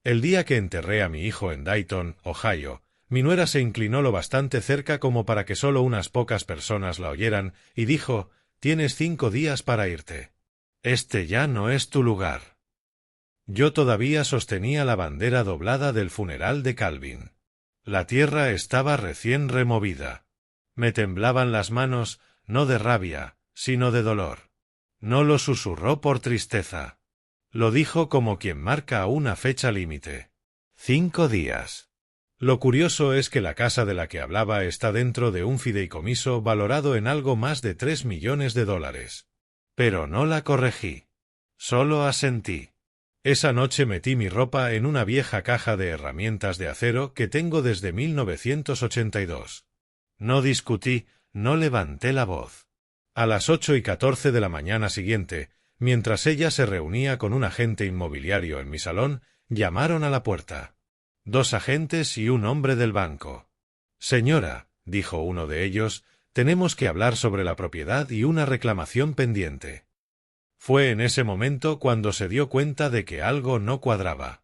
El día que enterré a mi hijo en Dayton, Ohio, mi nuera se inclinó lo bastante cerca como para que solo unas pocas personas la oyeran y dijo: «Tienes 5 días para irte. Este ya no es tu lugar». Yo todavía sostenía la bandera doblada del funeral de Calvin. La tierra estaba recién removida. Me temblaban las manos, no de rabia, sino de dolor. No lo susurró por tristeza. Lo dijo como quien marca una fecha límite. 5 días. Lo curioso es que la casa de la que hablaba está dentro de un fideicomiso valorado en algo más de $3 millones. Pero no la corregí. Solo asentí. Esa noche metí mi ropa en una vieja caja de herramientas de acero que tengo desde 1982. No discutí, no levanté la voz. A las 8:14 de la mañana siguiente, mientras ella se reunía con un agente inmobiliario en mi salón, llamaron a la puerta. 2 agentes y un hombre del banco. «Señora», dijo uno de ellos, «tenemos que hablar sobre la propiedad y una reclamación pendiente». Fue en ese momento cuando se dio cuenta de que algo no cuadraba.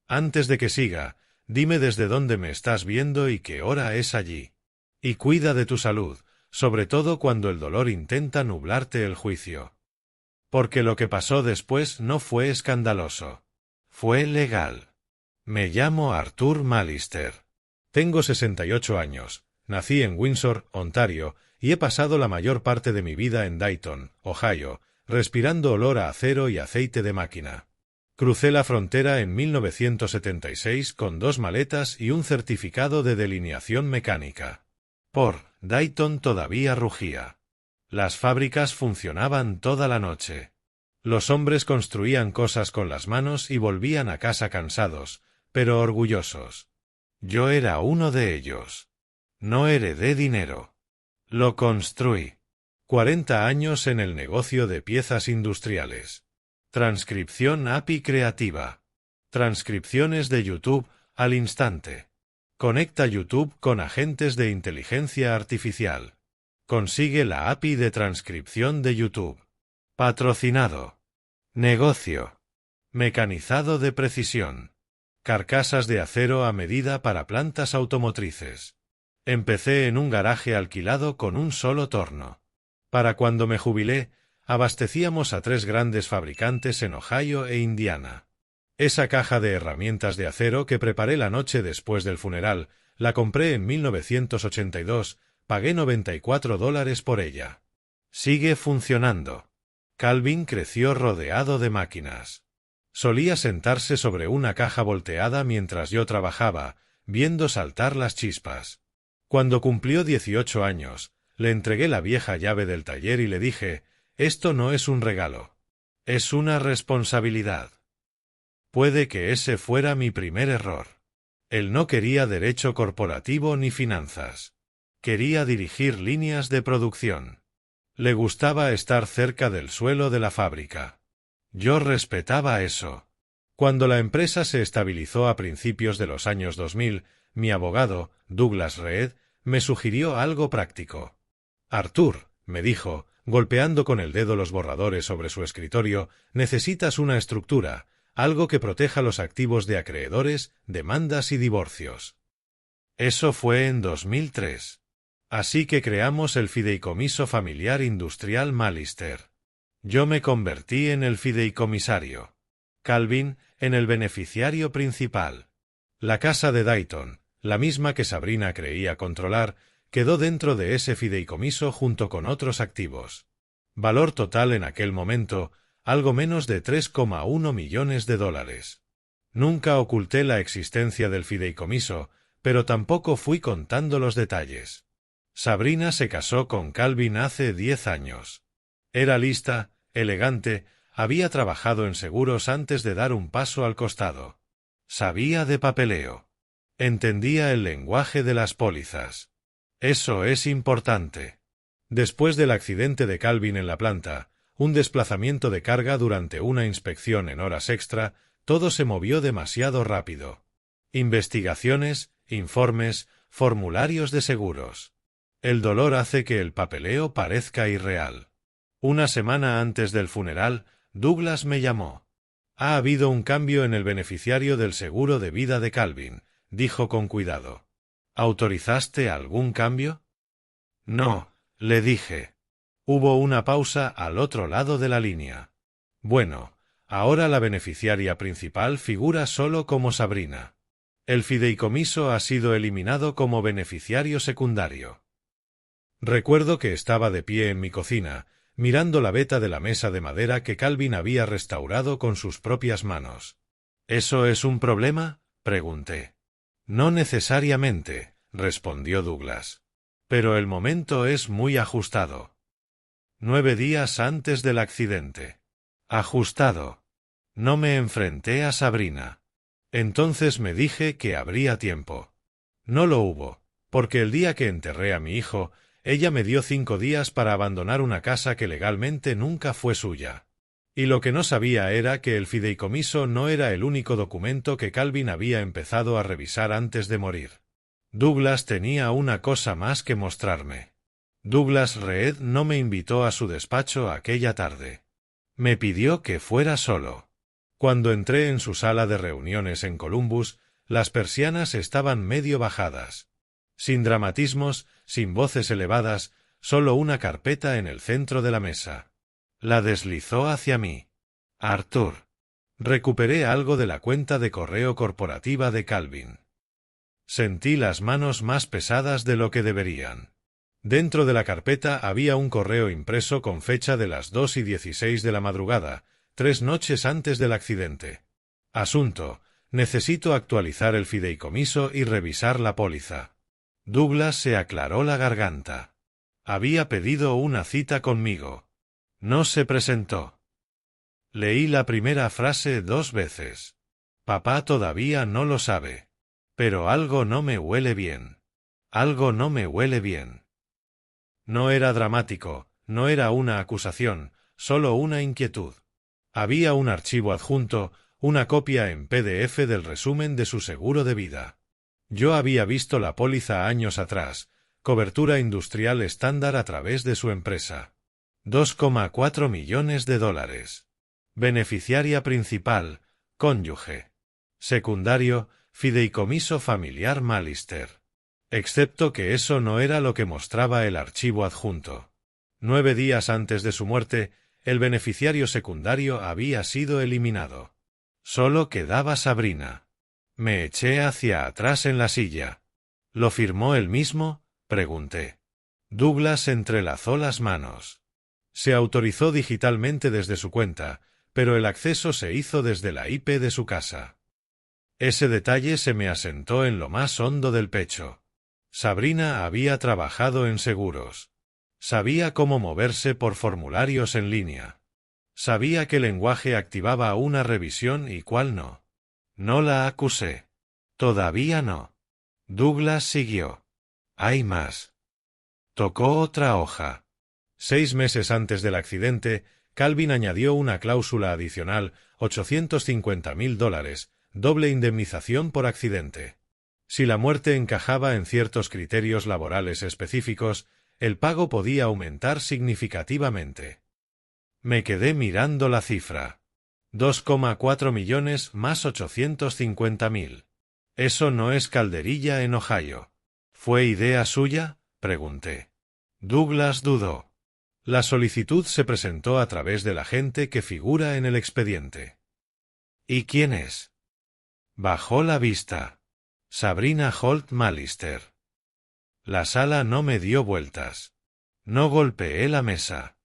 «Antes de que siga, dime desde dónde me estás viendo y qué hora es allí. Y cuida de tu salud, sobre todo cuando el dolor intenta nublarte el juicio». Porque lo que pasó después no fue escandaloso. Fue legal. Me llamo Arthur Malister. Tengo 68 años, nací en Windsor, Ontario, y he pasado la mayor parte de mi vida en Dayton, Ohio, respirando olor a acero y aceite de máquina. Crucé la frontera en 1976 con 2 maletas y un certificado de delineación mecánica. Dayton todavía rugía. Las fábricas funcionaban toda la noche. Los hombres construían cosas con las manos y volvían a casa cansados, pero orgullosos. Yo era uno de ellos. No heredé dinero. Lo construí. 40 años en el negocio de piezas industriales. Transcripción API creativa. Transcripciones de YouTube al instante. Conecta YouTube con agentes de inteligencia artificial. Consigue la API de transcripción de YouTube. Patrocinado. Negocio. Mecanizado de precisión. Carcasas de acero a medida para plantas automotrices. Empecé en un garaje alquilado con un solo torno. Para cuando me jubilé, abastecíamos a 3 grandes fabricantes en Ohio e Indiana. Esa caja de herramientas de acero que preparé la noche después del funeral, la compré en 1982, pagué $94 por ella. Sigue funcionando. Calvin creció rodeado de máquinas. Solía sentarse sobre una caja volteada mientras yo trabajaba, viendo saltar las chispas. Cuando cumplió 18 años, le entregué la vieja llave del taller y le dije: «Esto no es un regalo. Es una responsabilidad». Puede que ese fuera mi primer error. Él no quería derecho corporativo ni finanzas. Quería dirigir líneas de producción. Le gustaba estar cerca del suelo de la fábrica. Yo respetaba eso. Cuando la empresa se estabilizó a principios de los años 2000, mi abogado, Douglas Reed, me sugirió algo práctico. «Arthur», me dijo, golpeando con el dedo los borradores sobre su escritorio, «necesitas una estructura, algo que proteja los activos de acreedores, demandas y divorcios». Eso fue en 2003. Así que creamos el Fideicomiso Familiar Industrial Malister. Yo me convertí en el fideicomisario. Calvin, en el beneficiario principal. La casa de Dayton, la misma que Sabrina creía controlar, quedó dentro de ese fideicomiso junto con otros activos. Valor total en aquel momento, algo menos de $3,1 millones. Nunca oculté la existencia del fideicomiso, pero tampoco fui contando los detalles. Sabrina se casó con Calvin hace 10 años. Era lista, elegante, había trabajado en seguros antes de dar un paso al costado. Sabía de papeleo. Entendía el lenguaje de las pólizas. Eso es importante. Después del accidente de Calvin en la planta, un desplazamiento de carga durante una inspección en horas extra, todo se movió demasiado rápido. Investigaciones, informes, formularios de seguros. El dolor hace que el papeleo parezca irreal. Una semana antes del funeral, Douglas me llamó. Ha habido un cambio en el beneficiario del seguro de vida de Calvin, dijo con cuidado. ¿Autorizaste algún cambio? No, le dije. Hubo una pausa al otro lado de la línea. Bueno, ahora la beneficiaria principal figura solo como Sabrina. El fideicomiso ha sido eliminado como beneficiario secundario. Recuerdo que estaba de pie en mi cocina, mirando la veta de la mesa de madera que Calvin había restaurado con sus propias manos. ¿Eso es un problema?, pregunté. No necesariamente, respondió Douglas. Pero el momento es muy ajustado. 9 días antes del accidente. Ajustado. No me enfrenté a Sabrina. Entonces me dije que habría tiempo. No lo hubo, porque el día que enterré a mi hijo, ella me dio 5 días para abandonar una casa que legalmente nunca fue suya. Y lo que no sabía era que el fideicomiso no era el único documento que Calvin había empezado a revisar antes de morir. Douglas tenía una cosa más que mostrarme. Douglas Reed no me invitó a su despacho aquella tarde. Me pidió que fuera solo. Cuando entré en su sala de reuniones en Columbus, las persianas estaban medio bajadas. Sin dramatismos, sin voces elevadas, solo una carpeta en el centro de la mesa. La deslizó hacia mí. Arthur. Recuperé algo de la cuenta de correo corporativa de Calvin. Sentí las manos más pesadas de lo que deberían. Dentro de la carpeta había un correo impreso con fecha de las 2:16 de la madrugada, 3 noches antes del accidente. Asunto: necesito actualizar el fideicomiso y revisar la póliza. Douglas se aclaró la garganta. Había pedido una cita conmigo. No se presentó. Leí la primera frase 2 veces. Papá todavía no lo sabe. Pero algo no me huele bien. Algo no me huele bien. No era dramático, no era una acusación, solo una inquietud. Había un archivo adjunto, una copia en PDF del resumen de su seguro de vida. Yo había visto la póliza años atrás, cobertura industrial estándar a través de su empresa. 2,4 millones de dólares. Beneficiaria principal, cónyuge. Secundario, fideicomiso familiar Malister. Excepto que eso no era lo que mostraba el archivo adjunto. 9 días antes de su muerte, el beneficiario secundario había sido eliminado. Solo quedaba Sabrina. Me eché hacia atrás en la silla. ¿Lo firmó él mismo?, pregunté. Douglas entrelazó las manos. Se autorizó digitalmente desde su cuenta, pero el acceso se hizo desde la IP de su casa. Ese detalle se me asentó en lo más hondo del pecho. Sabrina había trabajado en seguros. Sabía cómo moverse por formularios en línea. Sabía qué lenguaje activaba una revisión y cuál no. No la acusé. Todavía no. Douglas siguió. Hay más. Tocó otra hoja. 6 meses antes del accidente, Calvin añadió una cláusula adicional, $850,000, doble indemnización por accidente. Si la muerte encajaba en ciertos criterios laborales específicos, el pago podía aumentar significativamente. Me quedé mirando la cifra. 2,4 millones más 850,000. Eso no es calderilla en Ohio. ¿Fue idea suya?, pregunté. Douglas dudó. La solicitud se presentó a través del agente que figura en el expediente. ¿Y quién es? Bajó la vista. Sabrina Holt Malister. La sala no me dio vueltas. No golpeé la mesa.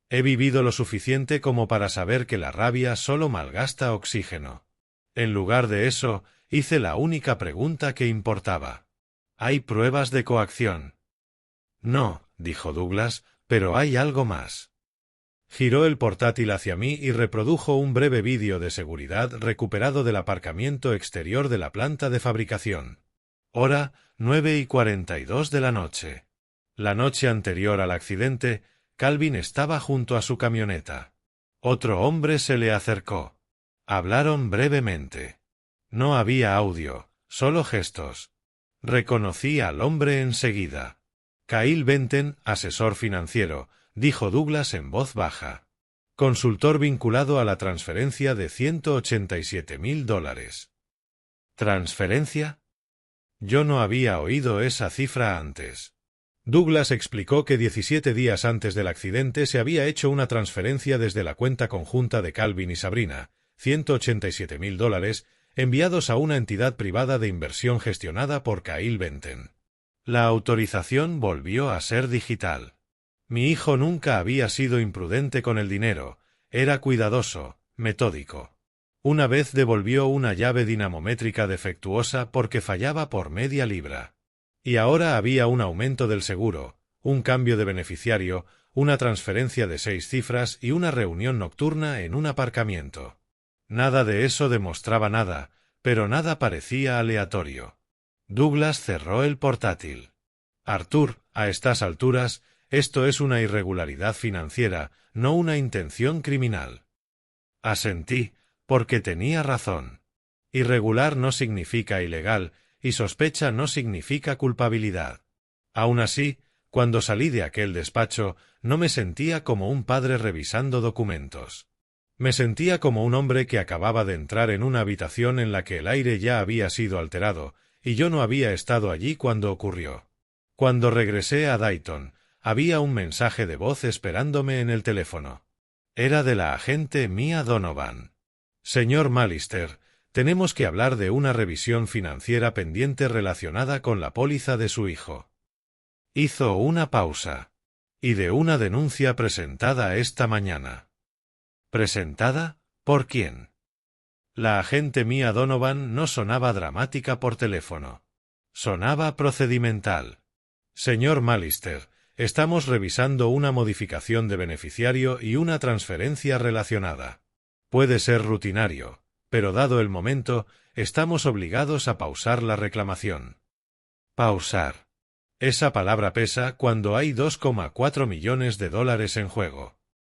He vivido lo suficiente como para saber que la rabia solo malgasta oxígeno. En lugar de eso, hice la única pregunta que importaba. ¿Hay pruebas de coacción? No, dijo Douglas, pero hay algo más. Giró el portátil hacia mí y reprodujo un breve vídeo de seguridad recuperado del aparcamiento exterior de la planta de fabricación. Hora, 9:42 de la noche. La noche anterior al accidente, Calvin estaba junto a su camioneta. Otro hombre se le acercó. Hablaron brevemente. No había audio, solo gestos. Reconocí al hombre enseguida. Kyle Benten, asesor financiero, dijo Douglas en voz baja. Consultor vinculado a la transferencia de $187.000. ¿Transferencia? Yo no había oído esa cifra antes. Douglas explicó que 17 días antes del accidente se había hecho una transferencia desde la cuenta conjunta de Calvin y Sabrina, $187.000, enviados a una entidad privada de inversión gestionada por Kyle Benten. La autorización volvió a ser digital. Mi hijo nunca había sido imprudente con el dinero, era cuidadoso, metódico. Una vez devolvió una llave dinamométrica defectuosa porque fallaba por media libra. Y ahora había un aumento del seguro, un cambio de beneficiario, una transferencia de 6 cifras y una reunión nocturna en un aparcamiento. Nada de eso demostraba nada, pero nada parecía aleatorio. Douglas cerró el portátil. Arthur, a estas alturas, esto es una irregularidad financiera, no una intención criminal. Asentí, porque tenía razón. Irregular no significa ilegal, y sospecha no significa culpabilidad. Aun así, cuando salí de aquel despacho, no me sentía como un padre revisando documentos. Me sentía como un hombre que acababa de entrar en una habitación en la que el aire ya había sido alterado, y yo no había estado allí cuando ocurrió. Cuando regresé a Dayton, había un mensaje de voz esperándome en el teléfono. Era de la agente Mia Donovan. Señor Malister, tenemos que hablar de una revisión financiera pendiente relacionada con la póliza de su hijo. Hizo una pausa. Y de una denuncia presentada esta mañana. ¿Presentada? ¿Por quién? La agente Mia Donovan no sonaba dramática por teléfono. Sonaba procedimental. Señor Malister, estamos revisando una modificación de beneficiario y una transferencia relacionada. Puede ser rutinario, pero dado el momento, estamos obligados a pausar la reclamación. Pausar. Esa palabra pesa cuando hay $2,4 millones en juego.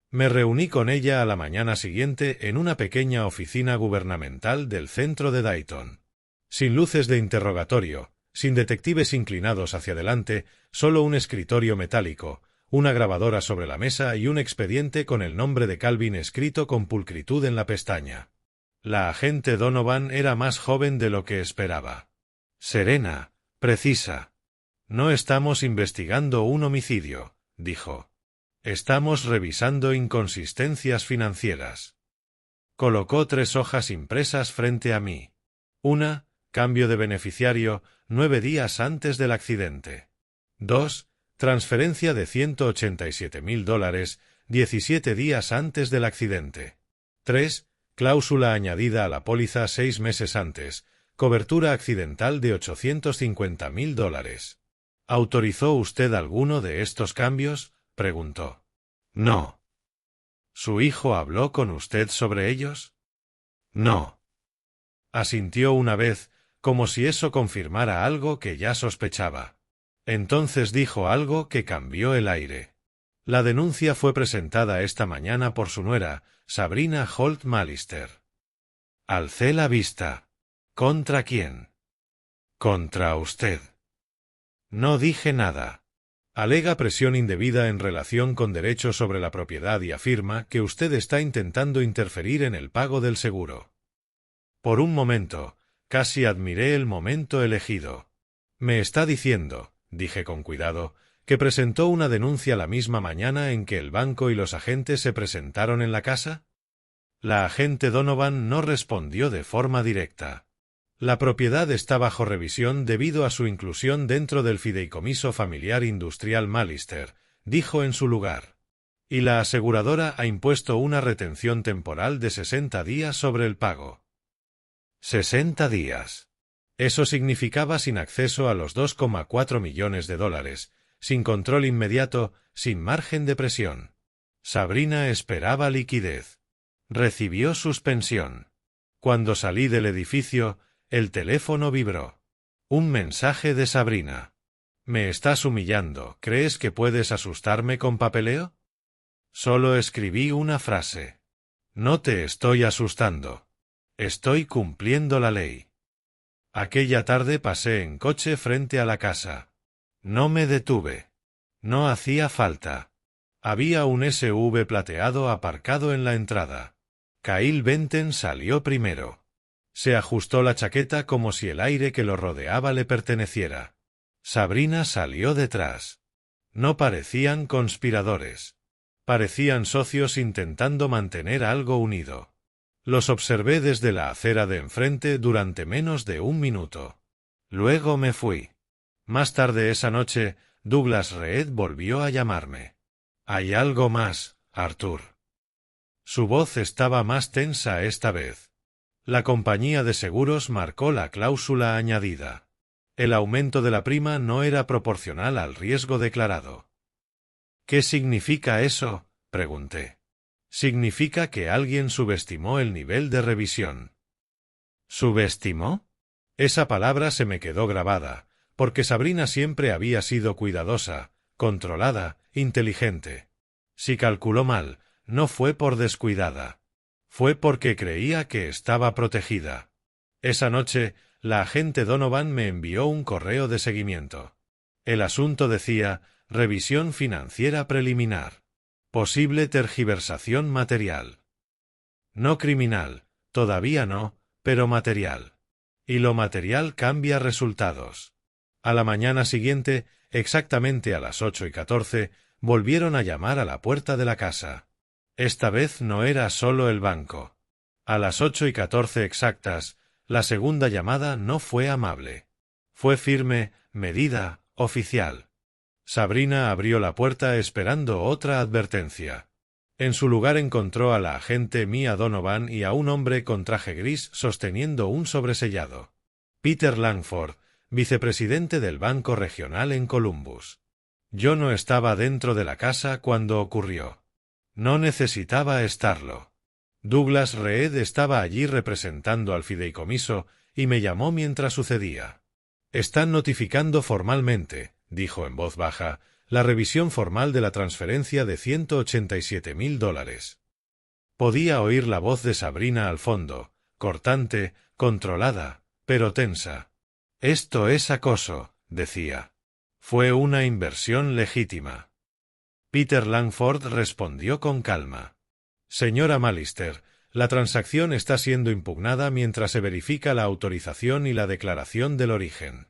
Me reuní con ella a la mañana siguiente en una pequeña oficina gubernamental del centro de Dayton. Sin luces de interrogatorio, sin detectives inclinados hacia adelante, solo un escritorio metálico, una grabadora sobre la mesa y un expediente con el nombre de Calvin escrito con pulcritud en la pestaña. La agente Donovan era más joven de lo que esperaba. Serena, precisa. No estamos investigando un homicidio, dijo. Estamos revisando inconsistencias financieras. Colocó 3 hojas impresas frente a mí. Una, cambio de beneficiario, 9 días antes del accidente. 2, transferencia de $187.000, 17 días antes del accidente. 3, cláusula añadida a la póliza 6 meses antes, cobertura accidental de $850.000. ¿Autorizó usted alguno de estos cambios?, preguntó. No. ¿Su hijo habló con usted sobre ellos? No. Asintió una vez, como si eso confirmara algo que ya sospechaba. Entonces dijo algo que cambió el aire. La denuncia fue presentada esta mañana por su nuera, Sabrina Holt Malister. Alcé la vista. ¿Contra quién? Contra usted. No dije nada. Alega presión indebida en relación con derechos sobre la propiedad y afirma que usted está intentando interferir en el pago del seguro. Por un momento, casi admiré el momento elegido. Me está diciendo, dije con cuidado, que presentó una denuncia la misma mañana en que el banco y los agentes se presentaron en la casa. La agente Donovan no respondió de forma directa. La propiedad está bajo revisión debido a su inclusión dentro del fideicomiso familiar industrial Malister, dijo en su lugar. Y la aseguradora ha impuesto una retención temporal de 60 días sobre el pago. 60 días. Eso significaba sin acceso a los $2,4 millones, sin control inmediato, sin margen de presión. Sabrina esperaba liquidez. Recibió suspensión. Cuando salí del edificio, el teléfono vibró. Un mensaje de Sabrina. «Me estás humillando. ¿Crees que puedes asustarme con papeleo?» Solo escribí una frase. «No te estoy asustando. Estoy cumpliendo la ley». Aquella tarde pasé en coche frente a la casa. No me detuve. No hacía falta. Había un SUV plateado aparcado en la entrada. Kyle Benton salió primero. Se ajustó la chaqueta como si el aire que lo rodeaba le perteneciera. Sabrina salió detrás. No parecían conspiradores. Parecían socios intentando mantener algo unido. Los observé desde la acera de enfrente durante menos de un minuto. Luego me fui. Más tarde esa noche, Douglas Reed volvió a llamarme. «Hay algo más, Arthur». Su voz estaba más tensa esta vez. La compañía de seguros marcó la cláusula añadida. El aumento de la prima no era proporcional al riesgo declarado. «¿Qué significa eso?», pregunté. «Significa que alguien subestimó el nivel de revisión». ¿Subestimó? Esa palabra se me quedó grabada, porque Sabrina siempre había sido cuidadosa, controlada, inteligente. Si calculó mal, no fue por descuidada. Fue porque creía que estaba protegida. Esa noche, la agente Donovan me envió un correo de seguimiento. El asunto decía: revisión financiera preliminar. Posible tergiversación material. No criminal, todavía no, pero material. Y lo material cambia resultados. A la mañana siguiente, exactamente a las 8:14, volvieron a llamar a la puerta de la casa. Esta vez no era solo el banco. A las 8:14 exactas, la segunda llamada no fue amable. Fue firme, medida, oficial. Sabrina abrió la puerta esperando otra advertencia. En su lugar encontró a la agente Mia Donovan y a un hombre con traje gris sosteniendo un sobresellado. Peter Langford, vicepresidente del Banco Regional en Columbus. Yo no estaba dentro de la casa cuando ocurrió. No necesitaba estarlo. Douglas Reed estaba allí representando al fideicomiso y me llamó mientras sucedía. «Están notificando formalmente», dijo en voz baja, «la revisión formal de la transferencia de $187,000. Podía oír la voz de Sabrina al fondo, cortante, controlada, pero tensa. «Esto es acoso», decía. «Fue una inversión legítima». Peter Langford respondió con calma. «Señora Mallister, la transacción está siendo impugnada mientras se verifica la autorización y la declaración del origen».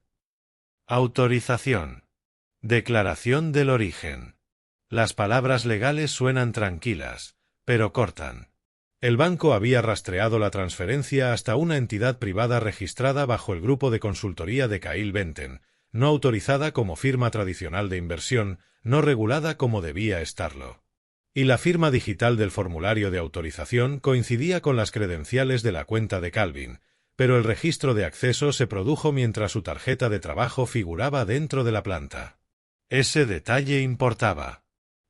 Autorización. Declaración del origen. Las palabras legales suenan tranquilas, pero cortan. El banco había rastreado la transferencia hasta una entidad privada registrada bajo el grupo de consultoría de Kyle Benton, no autorizada como firma tradicional de inversión, no regulada como debía estarlo. Y la firma digital del formulario de autorización coincidía con las credenciales de la cuenta de Calvin, pero el registro de acceso se produjo mientras su tarjeta de trabajo figuraba dentro de la planta. Ese detalle importaba.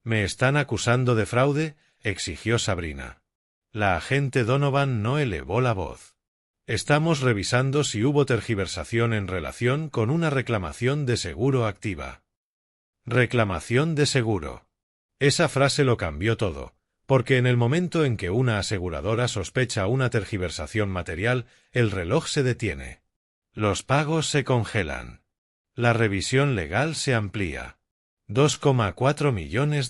«¿Me están acusando de fraude?», exigió Sabrina. La agente Donovan no elevó la voz. «Estamos revisando si hubo tergiversación en relación con una reclamación de seguro activa». Reclamación de seguro. Esa frase lo cambió todo, porque en el momento en que una aseguradora sospecha una tergiversación material, el reloj se detiene. Los pagos se congelan. La revisión legal se amplía. $2,4 millones.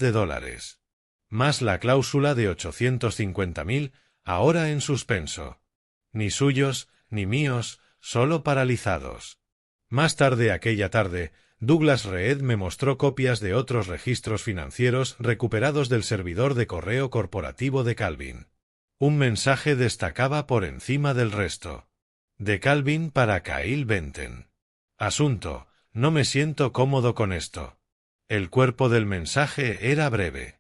Más la cláusula de 850,000, ahora en suspenso. Ni suyos, ni míos, solo paralizados. Más tarde aquella tarde, Douglas Reed me mostró copias de otros registros financieros recuperados del servidor de correo corporativo de Calvin. Un mensaje destacaba por encima del resto. De Calvin para Kyle Benton. Asunto: no me siento cómodo con esto. El cuerpo del mensaje era breve.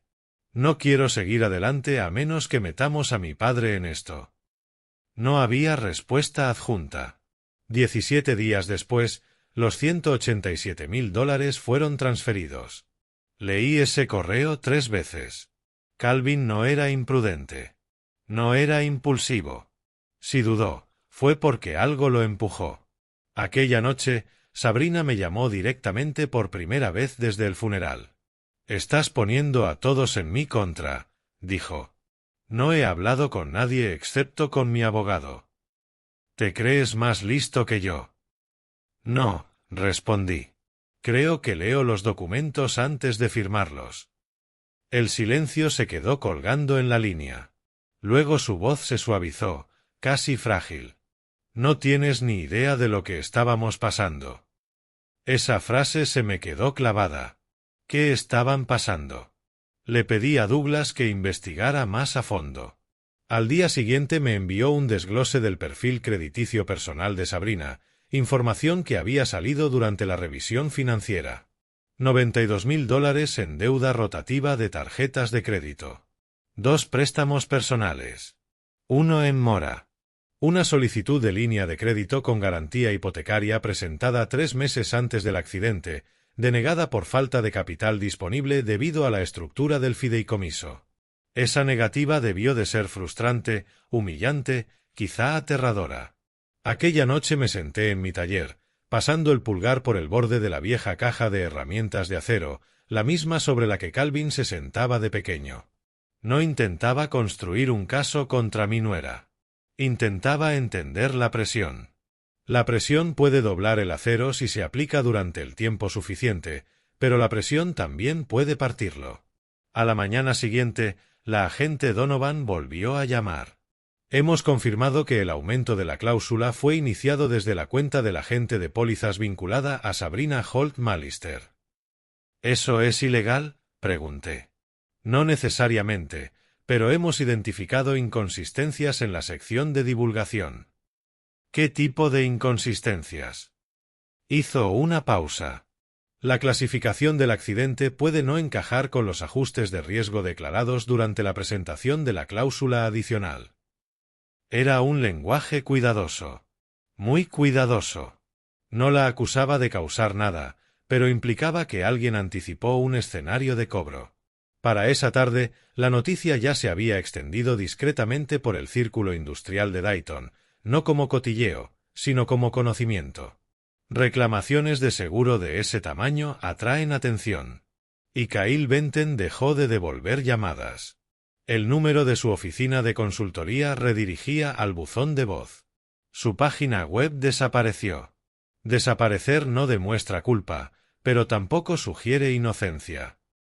No quiero seguir adelante a menos que metamos a mi padre en esto. No había respuesta adjunta. 17 días después, los $187,000 fueron transferidos. Leí ese correo 3 veces. Calvin no era imprudente. No era impulsivo. Si dudó, fue porque algo lo empujó. Aquella noche, Sabrina me llamó directamente por primera vez desde el funeral. «Estás poniendo a todos en mi contra», dijo. «No he hablado con nadie excepto con mi abogado». «¿Te crees más listo que yo?» «No», respondí. «Creo que leo los documentos antes de firmarlos». El silencio se quedó colgando en la línea. Luego su voz se suavizó, casi frágil. No tienes ni idea de lo que estábamos pasando. Esa frase se me quedó clavada. ¿Qué estaban pasando? Le pedí a Douglas que investigara más a fondo. Al día siguiente me envió un desglose del perfil crediticio personal de Sabrina, información que había salido durante la revisión financiera. $92.000 en deuda rotativa de tarjetas de crédito. 2 préstamos personales. 1 en mora. Una solicitud de línea de crédito con garantía hipotecaria presentada 3 meses antes del accidente, denegada por falta de capital disponible debido a la estructura del fideicomiso. Esa negativa debió de ser frustrante, humillante, quizá aterradora. Aquella noche me senté en mi taller, pasando el pulgar por el borde de la vieja caja de herramientas de acero, la misma sobre la que Calvin se sentaba de pequeño. No intentaba construir un caso contra mi nuera. Intentaba entender la presión. La presión puede doblar el acero si se aplica durante el tiempo suficiente, pero la presión también puede partirlo. A la mañana siguiente, la agente Donovan volvió a llamar. Hemos confirmado que el aumento de la cláusula fue iniciado desde la cuenta del agente de pólizas vinculada a Sabrina Holt Mallister. ¿Eso es ilegal?, pregunté. No necesariamente, pero hemos identificado inconsistencias en la sección de divulgación. ¿Qué tipo de inconsistencias? Hizo una pausa. La clasificación del accidente puede no encajar con los ajustes de riesgo declarados durante la presentación de la cláusula adicional. Era un lenguaje cuidadoso. Muy cuidadoso. No la acusaba de causar nada, pero implicaba que alguien anticipó un escenario de cobro. Para esa tarde, la noticia ya se había extendido discretamente por el círculo industrial de Dayton, no como cotilleo, sino como conocimiento. Reclamaciones de seguro de ese tamaño atraen atención. Y Kyle Benton dejó de devolver llamadas. El número de su oficina de consultoría redirigía al buzón de voz. Su página web desapareció. Desaparecer no demuestra culpa, pero tampoco sugiere inocencia.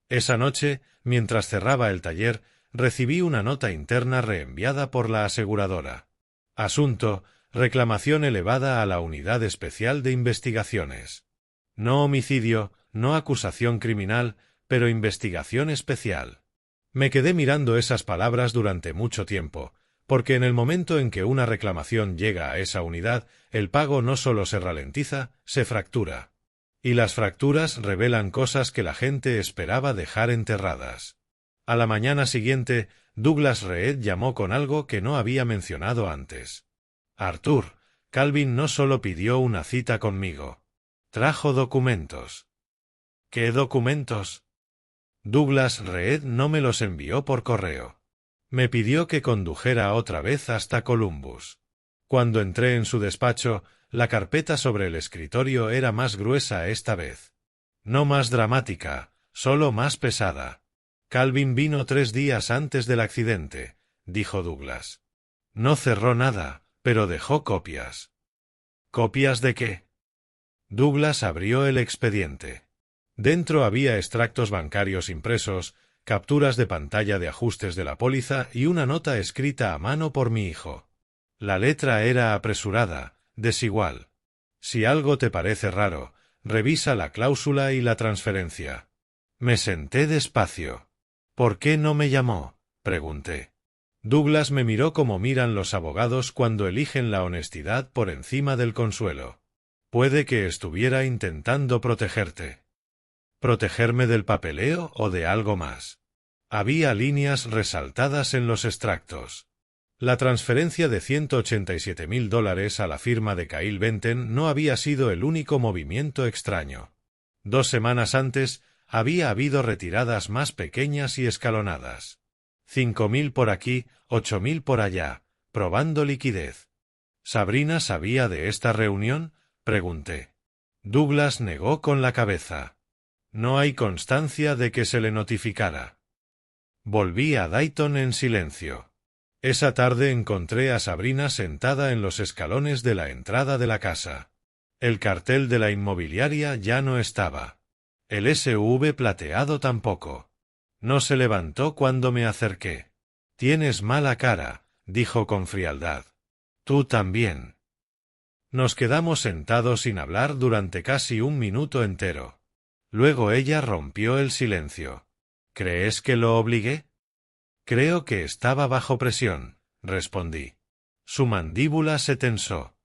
Esa noche, mientras cerraba el taller, recibí una nota interna reenviada por la aseguradora. Asunto: reclamación elevada a la Unidad Especial de Investigaciones. No homicidio, no acusación criminal, pero investigación especial. Me quedé mirando esas palabras durante mucho tiempo, porque en el momento en que una reclamación llega a esa unidad, el pago no solo se ralentiza, se fractura. Y las fracturas revelan cosas que la gente esperaba dejar enterradas. A la mañana siguiente, Douglas Reed llamó con algo que no había mencionado antes. Arthur, Calvin no solo pidió una cita conmigo. Trajo documentos. ¿Qué documentos? Douglas Reed no me los envió por correo. Me pidió que condujera otra vez hasta Columbus. Cuando entré en su despacho, la carpeta sobre el escritorio era más gruesa esta vez. No más dramática, solo más pesada. Calvin vino 3 días antes del accidente, dijo Douglas. No cerró nada, pero dejó copias. ¿Copias de qué? Douglas abrió el expediente. Dentro había extractos bancarios impresos, capturas de pantalla de ajustes de la póliza y una nota escrita a mano por mi hijo. La letra era apresurada, desigual. Si algo te parece raro, revisa la cláusula y la transferencia. Me senté despacio. ¿Por qué no me llamó?, pregunté. Douglas me miró como miran los abogados cuando eligen la honestidad por encima del consuelo. Puede que estuviera intentando protegerte. ¿Protegerme del papeleo o de algo más? Había líneas resaltadas en los extractos. La transferencia de $187.000 a la firma de Kyle Benton no había sido el único movimiento extraño. 2 semanas antes, había habido retiradas más pequeñas y escalonadas. 5.000 por aquí, 8.000 por allá, probando liquidez. ¿Sabrina sabía de esta reunión?, pregunté. Douglas negó con la cabeza. No hay constancia de que se le notificara. Volví a Dayton en silencio. Esa tarde encontré a Sabrina sentada en los escalones de la entrada de la casa. El cartel de la inmobiliaria ya no estaba. El SUV plateado tampoco. No se levantó cuando me acerqué. Tienes mala cara, dijo con frialdad. Tú también. Nos quedamos sentados sin hablar durante casi un minuto entero. Luego ella rompió el silencio. ¿Crees que lo obligué? Creo que estaba bajo presión, respondí. Su mandíbula se tensó.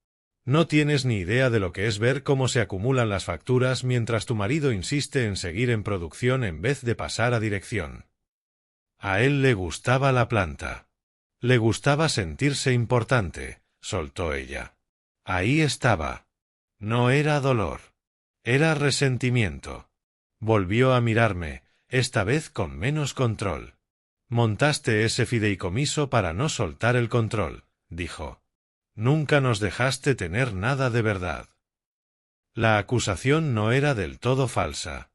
No tienes ni idea de lo que es ver cómo se acumulan las facturas mientras tu marido insiste en seguir en producción en vez de pasar a dirección. A él le gustaba la planta. Le gustaba sentirse importante, soltó ella. Ahí estaba. No era dolor. Era resentimiento. Volvió a mirarme, esta vez con menos control. Montaste ese fideicomiso para no soltar el control, dijo. Nunca nos dejaste tener nada de verdad. La acusación no era del todo falsa.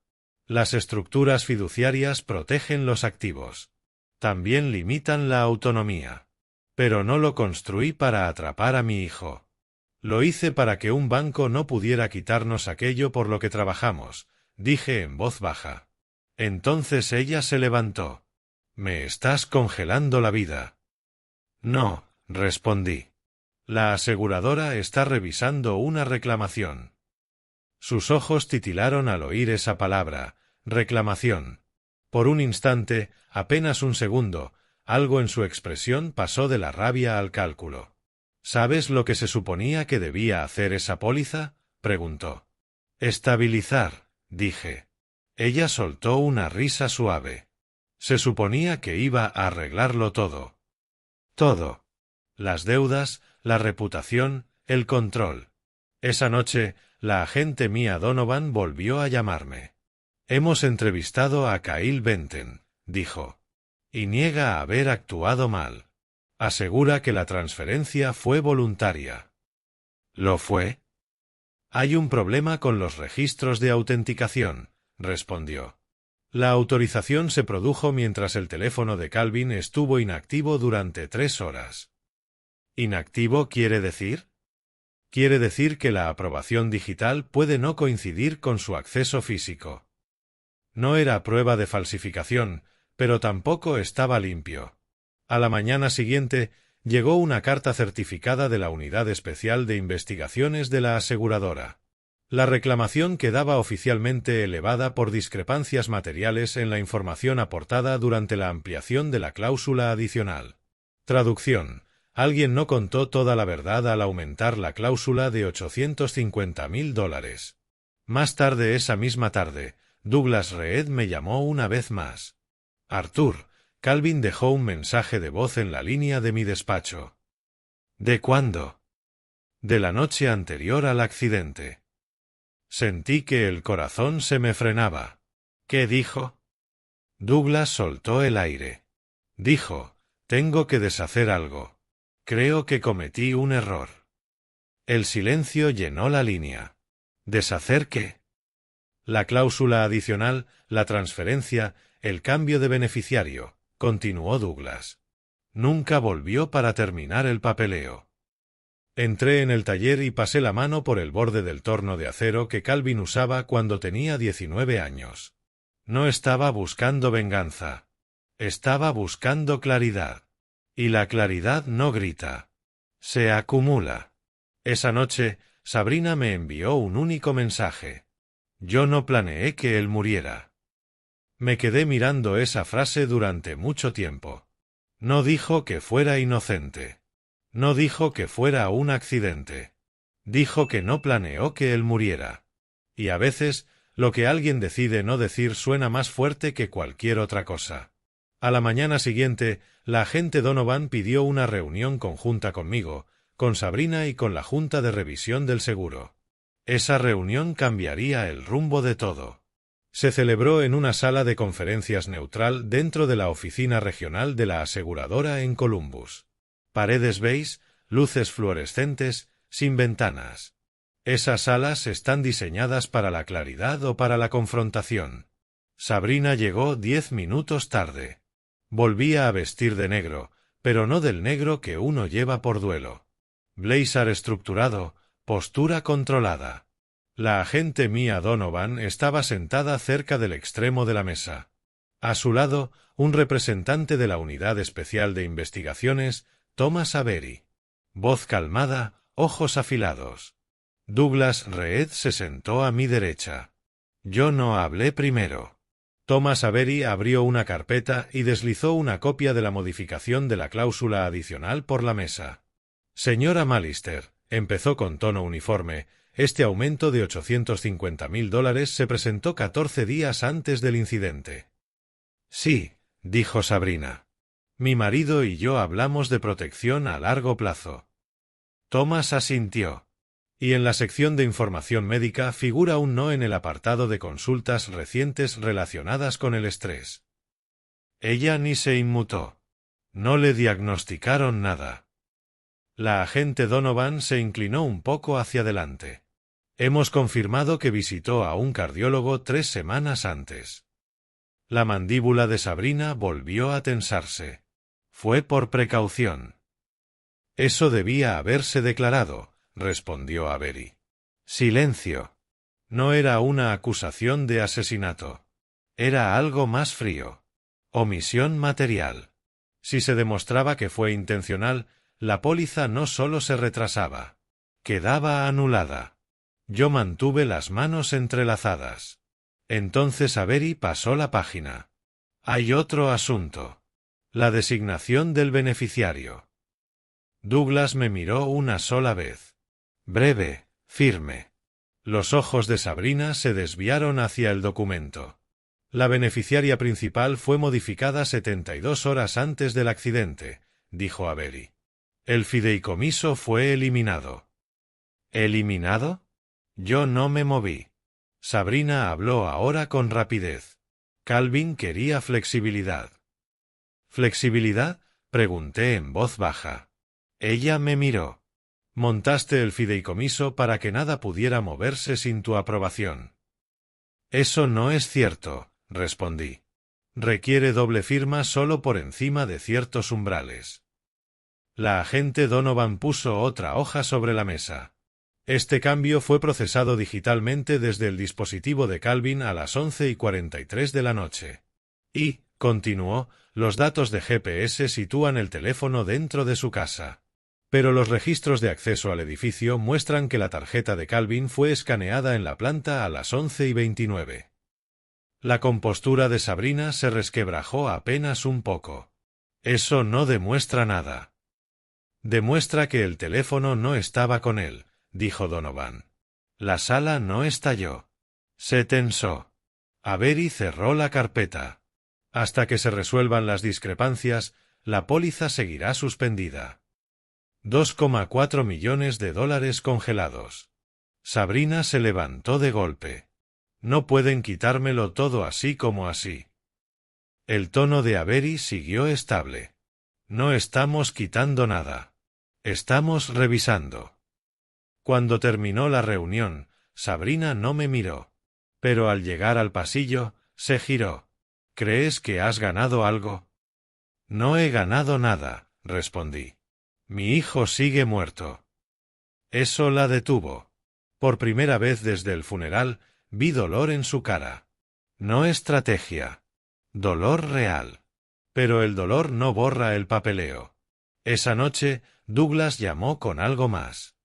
Las estructuras fiduciarias protegen los activos. También limitan la autonomía. Pero no lo construí para atrapar a mi hijo. Lo hice para que un banco no pudiera quitarnos aquello por lo que trabajamos, dije en voz baja. Entonces ella se levantó. Me estás congelando la vida. No, respondí. La aseguradora está revisando una reclamación. Sus ojos titilaron al oír esa palabra, reclamación. Por un instante, apenas un segundo, algo en su expresión pasó de la rabia al cálculo. ¿Sabes lo que se suponía que debía hacer esa póliza?, preguntó. Estabilizar, dije. Ella soltó una risa suave. Se suponía que iba a arreglarlo todo. Todo. Las deudas, la reputación, el control. Esa noche, la agente Mia Donovan volvió a llamarme. Hemos entrevistado a Kyle Benten, dijo. Y niega haber actuado mal. Asegura que la transferencia fue voluntaria. ¿Lo fue? Hay un problema con los registros de autenticación, respondió. La autorización se produjo mientras el teléfono de Calvin estuvo inactivo durante 3 horas. ¿Inactivo quiere decir? Quiere decir que la aprobación digital puede no coincidir con su acceso físico. No era prueba de falsificación, pero tampoco estaba limpio. A la mañana siguiente llegó una carta certificada de la Unidad Especial de Investigaciones de la aseguradora. La reclamación quedaba oficialmente elevada por discrepancias materiales en la información aportada durante la ampliación de la cláusula adicional. Traducción. Alguien no contó toda la verdad al aumentar la cláusula de $850,000. Más tarde esa misma tarde, Douglas Reed me llamó una vez más. Arthur, Calvin dejó un mensaje de voz en la línea de mi despacho. ¿De cuándo? De la noche anterior al accidente. Sentí que el corazón se me frenaba. ¿Qué dijo? Douglas soltó el aire. Dijo, tengo que deshacer algo. Creo que cometí un error. El silencio llenó la línea. ¿Deshacer qué? La cláusula adicional, la transferencia, el cambio de beneficiario, continuó Douglas. Nunca volvió para terminar el papeleo. Entré en el taller y pasé la mano por el borde del torno de acero que Calvin usaba cuando tenía 19 años. No estaba buscando venganza. Estaba buscando claridad. Y la claridad no grita. Se acumula. Esa noche, Sabrina me envió un único mensaje. Yo no planeé que él muriera. Me quedé mirando esa frase durante mucho tiempo. No dijo que fuera inocente. No dijo que fuera un accidente. Dijo que no planeó que él muriera. Y a veces, lo que alguien decide no decir suena más fuerte que cualquier otra cosa. A la mañana siguiente, la agente Donovan pidió una reunión conjunta conmigo, con Sabrina y con la Junta de Revisión del Seguro. Esa reunión cambiaría el rumbo de todo. Se celebró en una sala de conferencias neutral dentro de la oficina regional de la aseguradora en Columbus. Paredes beige, luces fluorescentes, sin ventanas. Esas salas están diseñadas para la claridad o para la confrontación. Sabrina llegó 10 minutos tarde. Volvía a vestir de negro, pero no del negro que uno lleva por duelo. Blazer estructurado, postura controlada. La agente Mia Donovan estaba sentada cerca del extremo de la mesa. A su lado, un representante de la Unidad Especial de Investigaciones, Thomas Avery. Voz calmada, ojos afilados. Douglas Reed se sentó a mi derecha. Yo no hablé primero. Thomas Avery abrió una carpeta y deslizó una copia de la modificación de la cláusula adicional por la mesa. Señora Mallister, empezó con tono uniforme, este aumento de $850.000 se presentó 14 días antes del incidente. Sí, dijo Sabrina. Mi marido y yo hablamos de protección a largo plazo. Thomas asintió. Y en la sección de información médica figura un no en el apartado de consultas recientes relacionadas con el estrés. Ella ni se inmutó. No le diagnosticaron nada. La agente Donovan se inclinó un poco hacia adelante. Hemos confirmado que visitó a un cardiólogo 3 semanas antes. La mandíbula de Sabrina volvió a tensarse. Fue por precaución. Eso debía haberse declarado, respondió Avery. Silencio. No era una acusación de asesinato. Era algo más frío. Omisión material. Si se demostraba que fue intencional, la póliza no solo se retrasaba. Quedaba anulada. Yo mantuve las manos entrelazadas. Entonces Avery pasó la página. Hay otro asunto. La designación del beneficiario. Douglas me miró una sola vez. Breve, firme. Los ojos de Sabrina se desviaron hacia el documento. La beneficiaria principal fue modificada 72 horas antes del accidente, dijo Avery. El fideicomiso fue eliminado. ¿Eliminado? Yo no me moví. Sabrina habló ahora con rapidez. Calvin quería flexibilidad. ¿Flexibilidad? Pregunté en voz baja. Ella me miró. Montaste el fideicomiso para que nada pudiera moverse sin tu aprobación. Eso no es cierto, respondí. Requiere doble firma solo por encima de ciertos umbrales. La agente Donovan puso otra hoja sobre la mesa. Este cambio fue procesado digitalmente desde el dispositivo de Calvin a las 11:43 de la noche. Y, continuó, los datos de GPS sitúan el teléfono dentro de su casa. Pero los registros de acceso al edificio muestran que la tarjeta de Calvin fue escaneada en la planta a las 11:29. La compostura de Sabrina se resquebrajó apenas un poco. Eso no demuestra nada. Demuestra que el teléfono no estaba con él, dijo Donovan. La sala no estalló. Se tensó. Avery cerró la carpeta. Hasta que se resuelvan las discrepancias, la póliza seguirá suspendida. $2,4 millones congelados. Sabrina se levantó de golpe. No pueden quitármelo todo así como así. El tono de Avery siguió estable. No estamos quitando nada. Estamos revisando. Cuando terminó la reunión, Sabrina no me miró. Pero al llegar al pasillo, se giró. ¿Crees que has ganado algo? No he ganado nada, respondí. Mi hijo sigue muerto. Eso la detuvo. Por primera vez desde el funeral, vi dolor en su cara. No estrategia. Dolor real. Pero el dolor no borra el papeleo. Esa noche, Douglas llamó con algo más.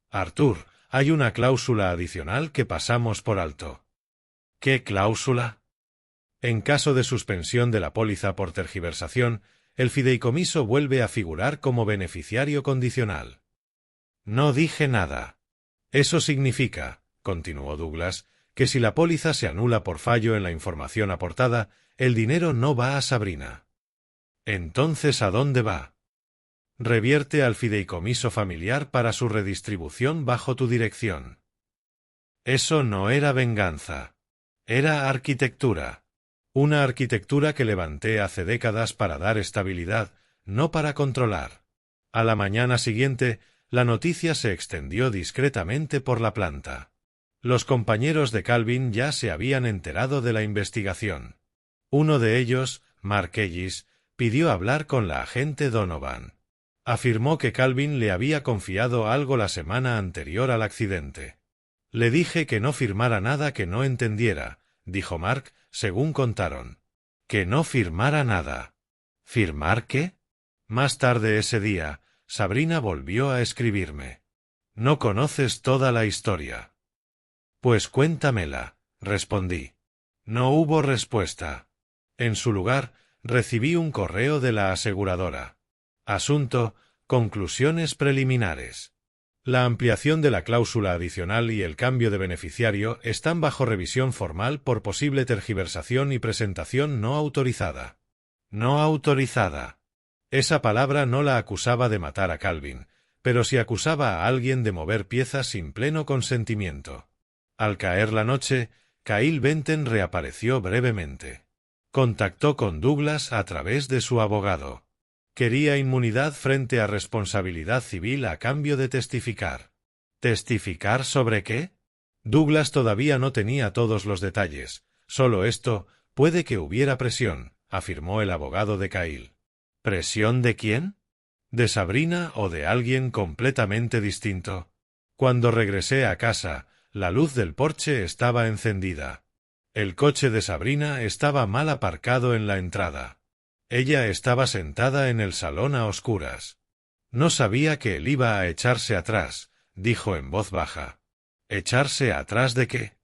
Arthur, hay una cláusula adicional que pasamos por alto. ¿Qué cláusula? En caso de suspensión de la póliza por tergiversación, el fideicomiso vuelve a figurar como beneficiario condicional. No dije nada. Eso significa, continuó Douglas, que si la póliza se anula por fallo en la información aportada, el dinero no va a Sabrina. Entonces, ¿a dónde va? Revierte al fideicomiso familiar para su redistribución bajo tu dirección. Eso no era venganza. Era arquitectura. Una arquitectura que levanté hace décadas para dar estabilidad, no para controlar. A la mañana siguiente, la noticia se extendió discretamente por la planta. Los compañeros de Calvin ya se habían enterado de la investigación. Uno de ellos, Mark Ellis, pidió hablar con la agente Donovan. Afirmó que Calvin le había confiado algo la semana anterior al accidente. Le dije que no firmara nada que no entendiera, dijo Mark, según contaron. Que no firmara nada. ¿Firmar qué? Más tarde ese día, Sabrina volvió a escribirme. No conoces toda la historia. Pues cuéntamela, respondí. No hubo respuesta. En su lugar, recibí un correo de la aseguradora. Asunto: conclusiones preliminares. La ampliación de la cláusula adicional y el cambio de beneficiario están bajo revisión formal por posible tergiversación y presentación no autorizada. No autorizada. Esa palabra no la acusaba de matar a Calvin, pero sí acusaba a alguien de mover piezas sin pleno consentimiento. Al caer la noche, Kyle Benton reapareció brevemente. Contactó con Douglas a través de su abogado. Quería inmunidad frente a responsabilidad civil a cambio de testificar. ¿Testificar sobre qué? Douglas todavía no tenía todos los detalles. Solo esto: puede que hubiera presión, afirmó el abogado de Kyle. ¿Presión de quién? ¿De Sabrina o de alguien completamente distinto? Cuando regresé a casa, la luz del porche estaba encendida. El coche de Sabrina estaba mal aparcado en la entrada. Ella estaba sentada en el salón a oscuras. No sabía que él iba a echarse atrás, dijo en voz baja. ¿Echarse atrás de qué?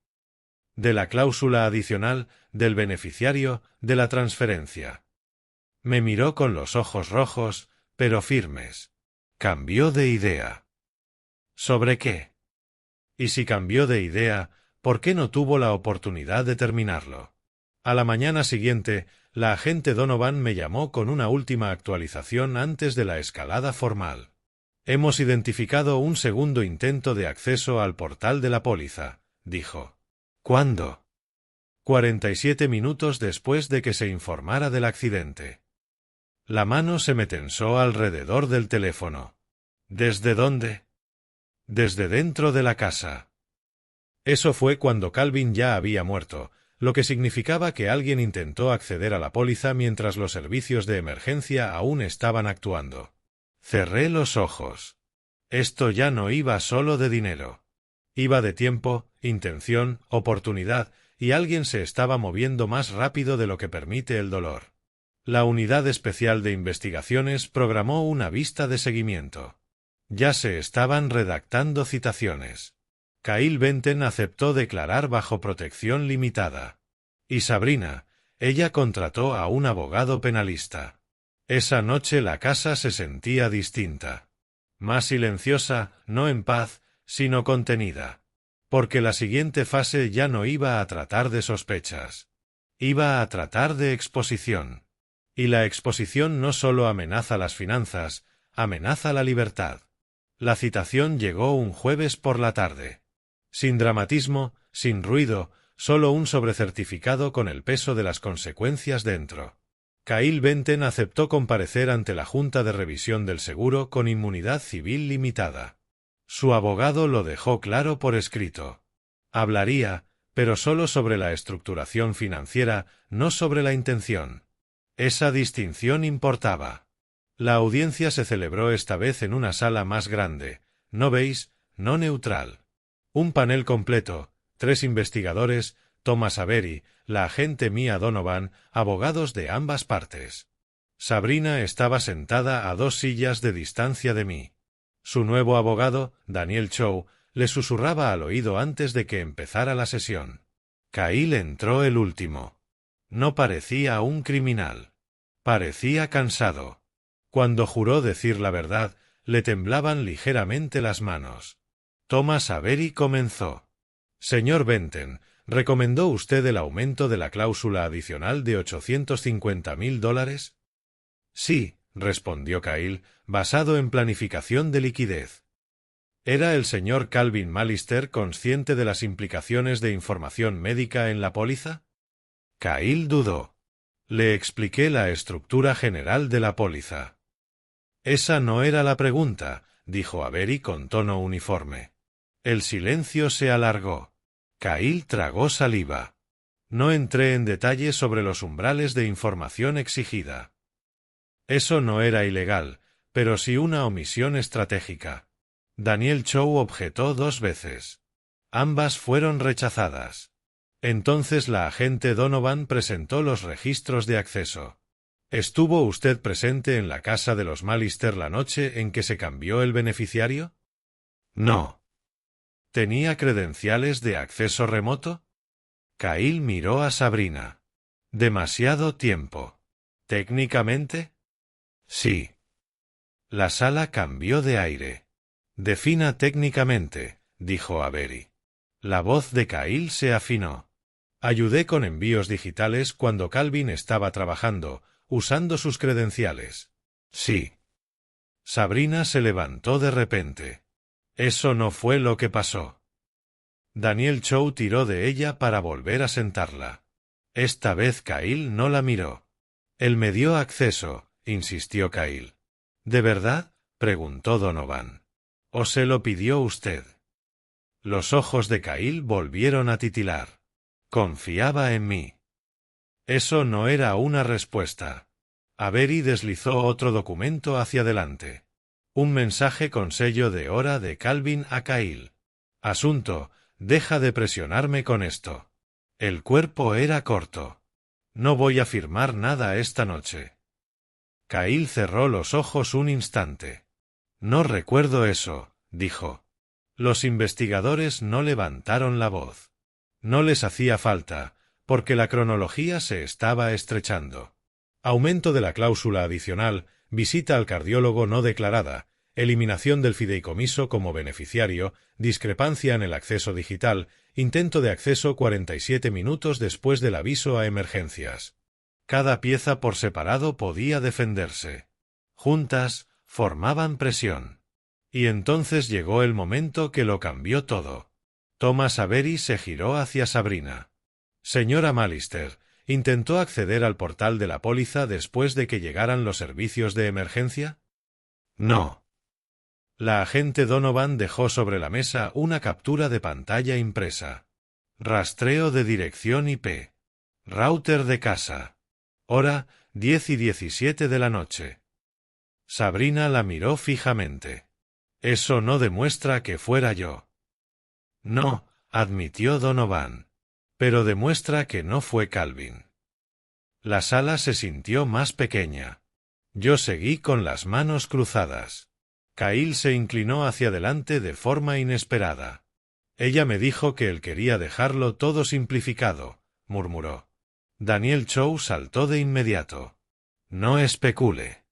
De la cláusula adicional, del beneficiario, de la transferencia. Me miró con los ojos rojos, pero firmes. Cambió de idea. ¿Sobre qué? Y si cambió de idea, ¿por qué no tuvo la oportunidad de terminarlo? A la mañana siguiente, la agente Donovan me llamó con una última actualización antes de la escalada formal. Hemos identificado un segundo intento de acceso al portal de la póliza, dijo. ¿Cuándo? 47 minutos después de que se informara del accidente. La mano se me tensó alrededor del teléfono. ¿Desde dónde? Desde dentro de la casa. Eso fue cuando Calvin ya había muerto, lo que significaba que alguien intentó acceder a la póliza mientras los servicios de emergencia aún estaban actuando. Cerré los ojos. Esto ya no iba solo de dinero. Iba de tiempo, intención, oportunidad, y alguien se estaba moviendo más rápido de lo que permite el dolor. La Unidad Especial de Investigaciones programó una vista de seguimiento. Ya se estaban redactando citaciones. Kyle Benton aceptó declarar bajo protección limitada. Y Sabrina, ella contrató a un abogado penalista. Esa noche la casa se sentía distinta. Más silenciosa, no en paz, sino contenida. Porque la siguiente fase ya no iba a tratar de sospechas. Iba a tratar de exposición. Y la exposición no solo amenaza las finanzas, amenaza la libertad. La citación llegó un jueves por la tarde. Sin dramatismo, sin ruido, solo un sobrecertificado con el peso de las consecuencias dentro. Kyle Benton aceptó comparecer ante la Junta de Revisión del Seguro con inmunidad civil limitada. Su abogado lo dejó claro por escrito. Hablaría, pero solo sobre la estructuración financiera, no sobre la intención. Esa distinción importaba. La audiencia se celebró esta vez en una sala más grande, no beige, no neutral. Un panel completo, 3 investigadores, Thomas Avery, la agente Mia Donovan, abogados de ambas partes. Sabrina estaba sentada a 2 sillas de distancia de mí. Su nuevo abogado, Daniel Chow, le susurraba al oído antes de que empezara la sesión. Kyle entró el último. No parecía un criminal. Parecía cansado. Cuando juró decir la verdad, le temblaban ligeramente las manos. Thomas Avery comenzó. Señor Benton, ¿recomendó usted el aumento de la cláusula adicional de $850,000? Sí, respondió Kyle, basado en planificación de liquidez. ¿Era el señor Calvin Malister consciente de las implicaciones de información médica en la póliza? Kyle dudó. Le expliqué la estructura general de la póliza. Esa no era la pregunta, dijo Avery con tono uniforme. El silencio se alargó. Kyle tragó saliva. No entré en detalle sobre los umbrales de información exigida. Eso no era ilegal, pero sí una omisión estratégica. Daniel Chow objetó 2 veces. Ambas fueron rechazadas. Entonces la agente Donovan presentó los registros de acceso. ¿Estuvo usted presente en la casa de los Malister la noche en que se cambió el beneficiario? No. ¿Tenía credenciales de acceso remoto? Kyle miró a Sabrina. Demasiado tiempo. ¿Técnicamente? Sí. La sala cambió de aire. Defina técnicamente, dijo Avery. La voz de Kyle se afinó. Ayudé con envíos digitales cuando Calvin estaba trabajando, usando sus credenciales. Sí. Sabrina se levantó de repente. Eso no fue lo que pasó. Daniel Chow tiró de ella para volver a sentarla. Esta vez Kyle no la miró. Él me dio acceso, insistió Kyle. ¿De verdad?, preguntó Donovan. ¿O se lo pidió usted? Los ojos de Kyle volvieron a titilar. Confiaba en mí. Eso no era una respuesta. Avery deslizó otro documento hacia adelante. Un mensaje con sello de hora de Calvin a Kyle. Asunto: deja de presionarme con esto. El cuerpo era corto. No voy a firmar nada esta noche. Kyle cerró los ojos un instante. No recuerdo eso, dijo. Los investigadores no levantaron la voz. No les hacía falta, porque la cronología se estaba estrechando. Aumento de la cláusula adicional, visita al cardiólogo no declarada, eliminación del fideicomiso como beneficiario, discrepancia en el acceso digital, intento de acceso 47 minutos después del aviso a emergencias. Cada pieza por separado podía defenderse. Juntas, formaban presión. Y entonces llegó el momento que lo cambió todo. Thomas Avery se giró hacia Sabrina. Señora Malister, ¿intentó acceder al portal de la póliza después de que llegaran los servicios de emergencia? No. La agente Donovan dejó sobre la mesa una captura de pantalla impresa. Rastreo de dirección IP. Router de casa. Hora, 10:17 de la noche. Sabrina la miró fijamente. Eso no demuestra que fuera yo. No, admitió Donovan. Pero demuestra que no fue Calvin. La sala se sintió más pequeña. Yo seguí con las manos cruzadas. Kyle se inclinó hacia adelante de forma inesperada. Ella me dijo que él quería dejarlo todo simplificado, murmuró. Daniel Chow saltó de inmediato. No especule.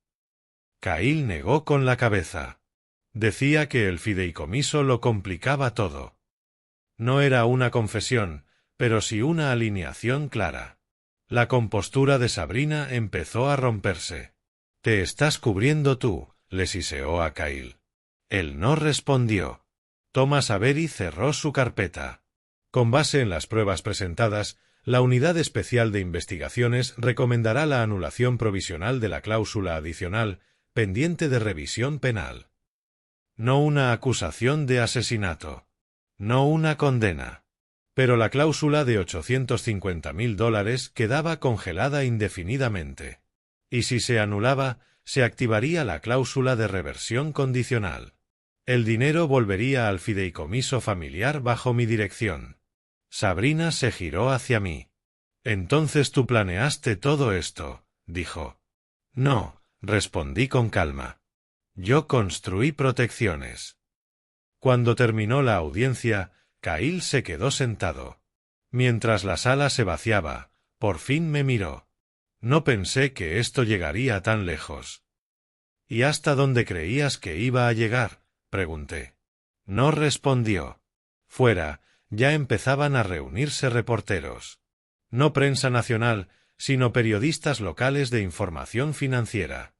Kyle negó con la cabeza. Decía que el fideicomiso lo complicaba todo. No era una confesión, pero sí una alineación clara. La compostura de Sabrina empezó a romperse. «Te estás cubriendo tú», le siseó a Kyle. Él no respondió. Thomas Avery cerró su carpeta. Con base en las pruebas presentadas, la Unidad Especial de Investigaciones recomendará la anulación provisional de la cláusula adicional pendiente de revisión penal. No una acusación de asesinato. No una condena. Pero la cláusula de $850.000 quedaba congelada indefinidamente. Y si se anulaba, se activaría la cláusula de reversión condicional. El dinero volvería al fideicomiso familiar bajo mi dirección. Sabrina se giró hacia mí. «Entonces tú planeaste todo esto», dijo. «No», respondí con calma. «Yo construí protecciones». Cuando terminó la audiencia, Kyle se quedó sentado. Mientras la sala se vaciaba, por fin me miró. No pensé que esto llegaría tan lejos. ¿Y hasta dónde creías que iba a llegar?, pregunté. No respondió. Fuera, ya empezaban a reunirse reporteros. No prensa nacional, sino periodistas locales de información financiera.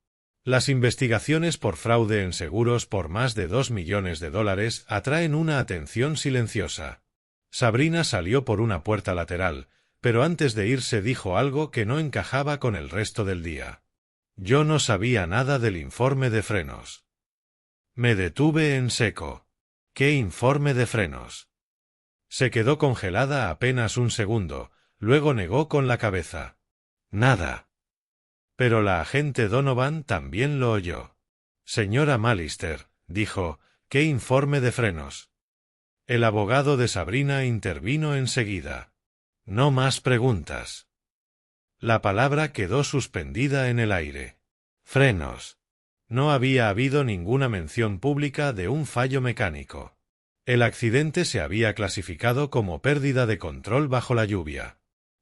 Las investigaciones por fraude en seguros por más de $2 millones atraen una atención silenciosa. Sabrina salió por una puerta lateral, pero antes de irse dijo algo que no encajaba con el resto del día. Yo no sabía nada del informe de frenos. Me detuve en seco. ¿Qué informe de frenos? Se quedó congelada apenas un segundo, luego negó con la cabeza. Nada. Pero la agente Donovan también lo oyó. Señora Malister, dijo, ¿qué informe de frenos? El abogado de Sabrina intervino enseguida. No más preguntas. La palabra quedó suspendida en el aire. Frenos. No había habido ninguna mención pública de un fallo mecánico. El accidente se había clasificado como pérdida de control bajo la lluvia.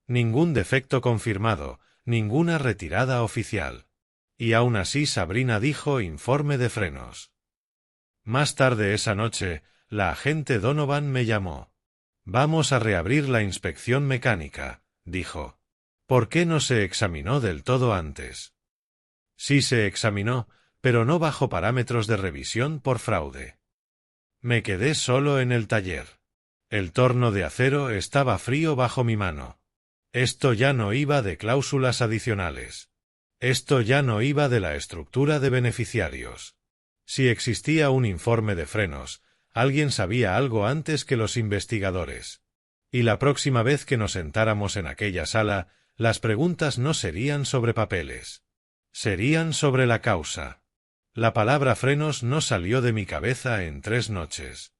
Ningún defecto confirmado, ninguna retirada oficial. Y aún así Sabrina dijo informe de frenos. Más tarde esa noche, la agente Donovan me llamó. Vamos a reabrir la inspección mecánica, dijo. ¿Por qué no se examinó del todo antes? Sí se examinó, pero no bajo parámetros de revisión por fraude. Me quedé solo en el taller. El torno de acero estaba frío bajo mi mano. Esto ya no iba de cláusulas adicionales. Esto ya no iba de la estructura de beneficiarios. Si existía un informe de frenos, alguien sabía algo antes que los investigadores. Y la próxima vez que nos sentáramos en aquella sala, las preguntas no serían sobre papeles. Serían sobre la causa. La palabra frenos no salió de mi cabeza en 3 noches.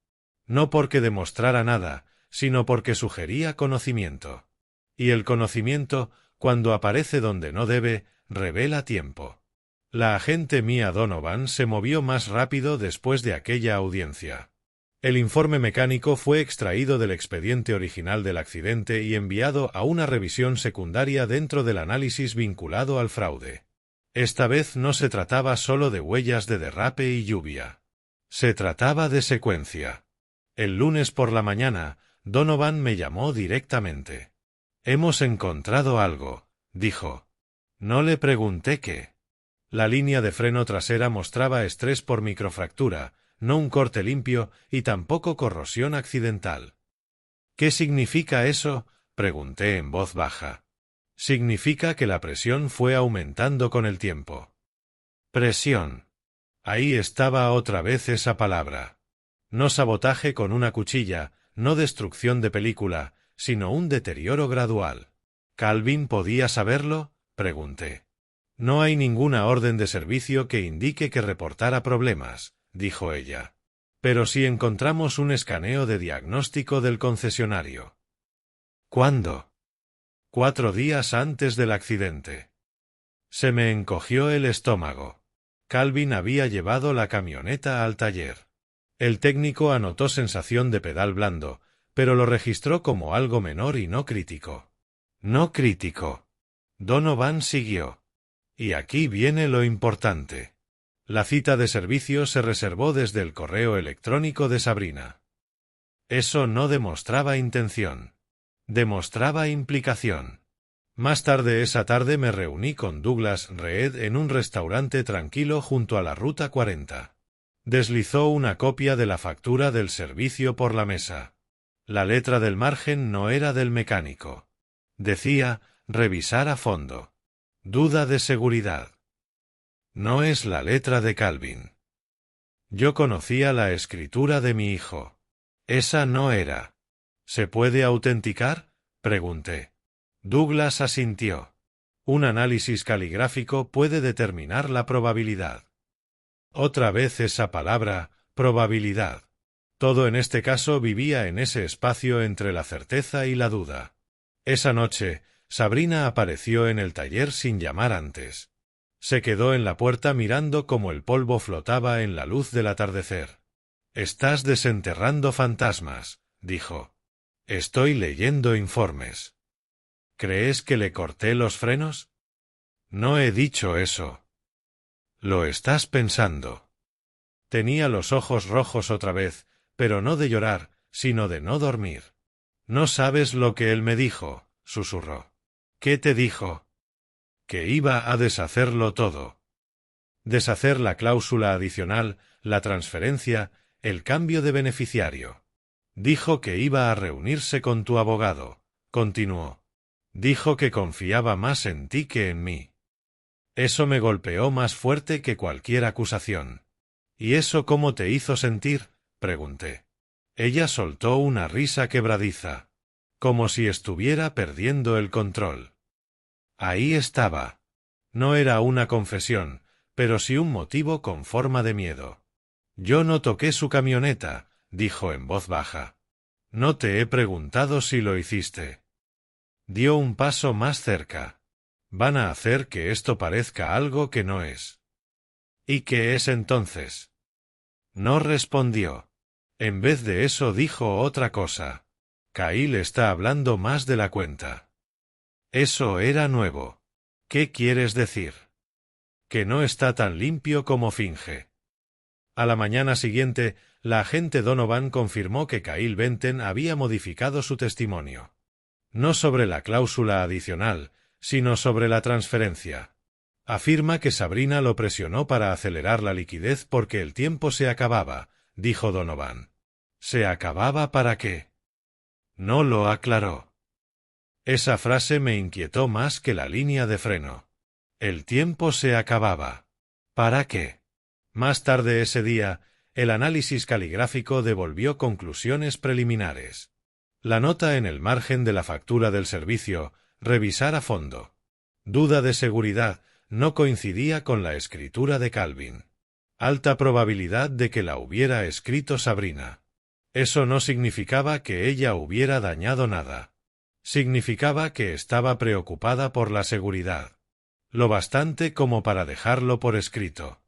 No porque demostrara nada, sino porque sugería conocimiento. Y el conocimiento, cuando aparece donde no debe, revela tiempo. La agente Mia Donovan se movió más rápido después de aquella audiencia. El informe mecánico fue extraído del expediente original del accidente y enviado a una revisión secundaria dentro del análisis vinculado al fraude. Esta vez no se trataba solo de huellas de derrape y lluvia. Se trataba de secuencia. El lunes por la mañana, Donovan me llamó directamente. «Hemos encontrado algo», dijo. No le pregunté qué. La línea de freno trasera mostraba estrés por microfractura, no un corte limpio y tampoco corrosión accidental. «¿Qué significa eso?», pregunté en voz baja. «Significa que la presión fue aumentando con el tiempo». Presión. Ahí estaba otra vez esa palabra. No sabotaje con una cuchilla, no destrucción de película, sino un deterioro gradual. ¿Calvin podía saberlo?, pregunté. No hay ninguna orden de servicio que indique que reportara problemas, dijo ella. Pero sí encontramos un escaneo de diagnóstico del concesionario. ¿Cuándo? 4 días antes del accidente. Se me encogió el estómago. Calvin había llevado la camioneta al taller. El técnico anotó sensación de pedal blando, pero lo registró como algo menor y no crítico. No crítico. Donovan siguió. Y aquí viene lo importante. La cita de servicio se reservó desde el correo electrónico de Sabrina. Eso no demostraba intención. Demostraba implicación. Más tarde esa tarde me reuní con Douglas Reed en un restaurante tranquilo junto a la Ruta 40. Deslizó una copia de la factura del servicio por la mesa. La letra del margen no era del mecánico. Decía, revisar a fondo. Duda de seguridad. No es la letra de Calvin. Yo conocía la escritura de mi hijo. Esa no era. ¿Se puede autenticar?, pregunté. Douglas asintió. Un análisis caligráfico puede determinar la probabilidad. Otra vez esa palabra, probabilidad. Todo en este caso vivía en ese espacio entre la certeza y la duda. Esa noche, Sabrina apareció en el taller sin llamar antes. Se quedó en la puerta mirando cómo el polvo flotaba en la luz del atardecer. «Estás desenterrando fantasmas», dijo. «Estoy leyendo informes». «¿Crees que le corté los frenos?» «No he dicho eso». «Lo estás pensando». Tenía los ojos rojos otra vez, pero no de llorar, sino de no dormir. «No sabes lo que él me dijo», susurró. «¿Qué te dijo?» «Que iba a deshacerlo todo». Deshacer la cláusula adicional, la transferencia, el cambio de beneficiario. Dijo que iba a reunirse con tu abogado, continuó. Dijo que confiaba más en ti que en mí. Eso me golpeó más fuerte que cualquier acusación. ¿Y eso cómo te hizo sentir?, pregunté. Ella soltó una risa quebradiza, como si estuviera perdiendo el control. Ahí estaba. No era una confesión, pero sí un motivo con forma de miedo. Yo no toqué su camioneta, dijo en voz baja. No te he preguntado si lo hiciste. Dio un paso más cerca. Van a hacer que esto parezca algo que no es. ¿Y qué es entonces? No respondió. En vez de eso dijo otra cosa. Kyle está hablando más de la cuenta. Eso era nuevo. ¿Qué quieres decir? Que no está tan limpio como finge. A la mañana siguiente, la agente Donovan confirmó que Kyle Benten había modificado su testimonio. No sobre la cláusula adicional, sino sobre la transferencia. Afirma que Sabrina lo presionó para acelerar la liquidez porque el tiempo se acababa, dijo Donovan. ¿Se acababa para qué? No lo aclaró. Esa frase me inquietó más que la línea de freno. El tiempo se acababa. ¿Para qué? Más tarde ese día, el análisis caligráfico devolvió conclusiones preliminares. La nota en el margen de la factura del servicio, revisar a fondo. Duda de seguridad, no coincidía con la escritura de Calvin. Alta probabilidad de que la hubiera escrito Sabrina. Eso no significaba que ella hubiera dañado nada. Significaba que estaba preocupada por la seguridad. Lo bastante como para dejarlo por escrito.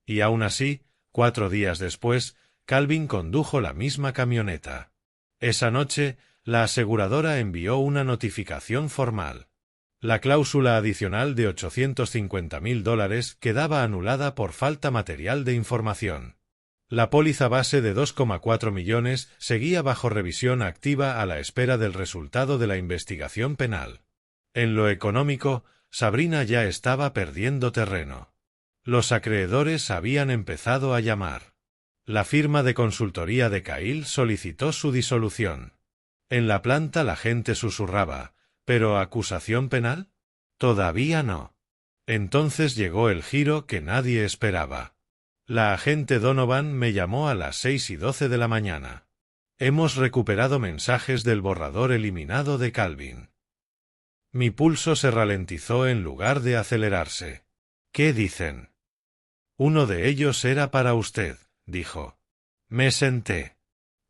Y aún así, 4 días después, Calvin condujo la misma camioneta. Esa noche, la aseguradora envió una notificación formal. La cláusula adicional de $850.000 quedaba anulada por falta material de información. La póliza base de 2,4 millones seguía bajo revisión activa a la espera del resultado de la investigación penal. En lo económico, Sabrina ya estaba perdiendo terreno. Los acreedores habían empezado a llamar. La firma de consultoría de Kyle solicitó su disolución. En la planta la gente susurraba, ¿pero acusación penal? Todavía no. Entonces llegó el giro que nadie esperaba. La agente Donovan me llamó a las 6:12 de la mañana. Hemos recuperado mensajes del borrador eliminado de Calvin. Mi pulso se ralentizó en lugar de acelerarse. ¿Qué dicen? Uno de ellos era para usted, dijo. Me senté.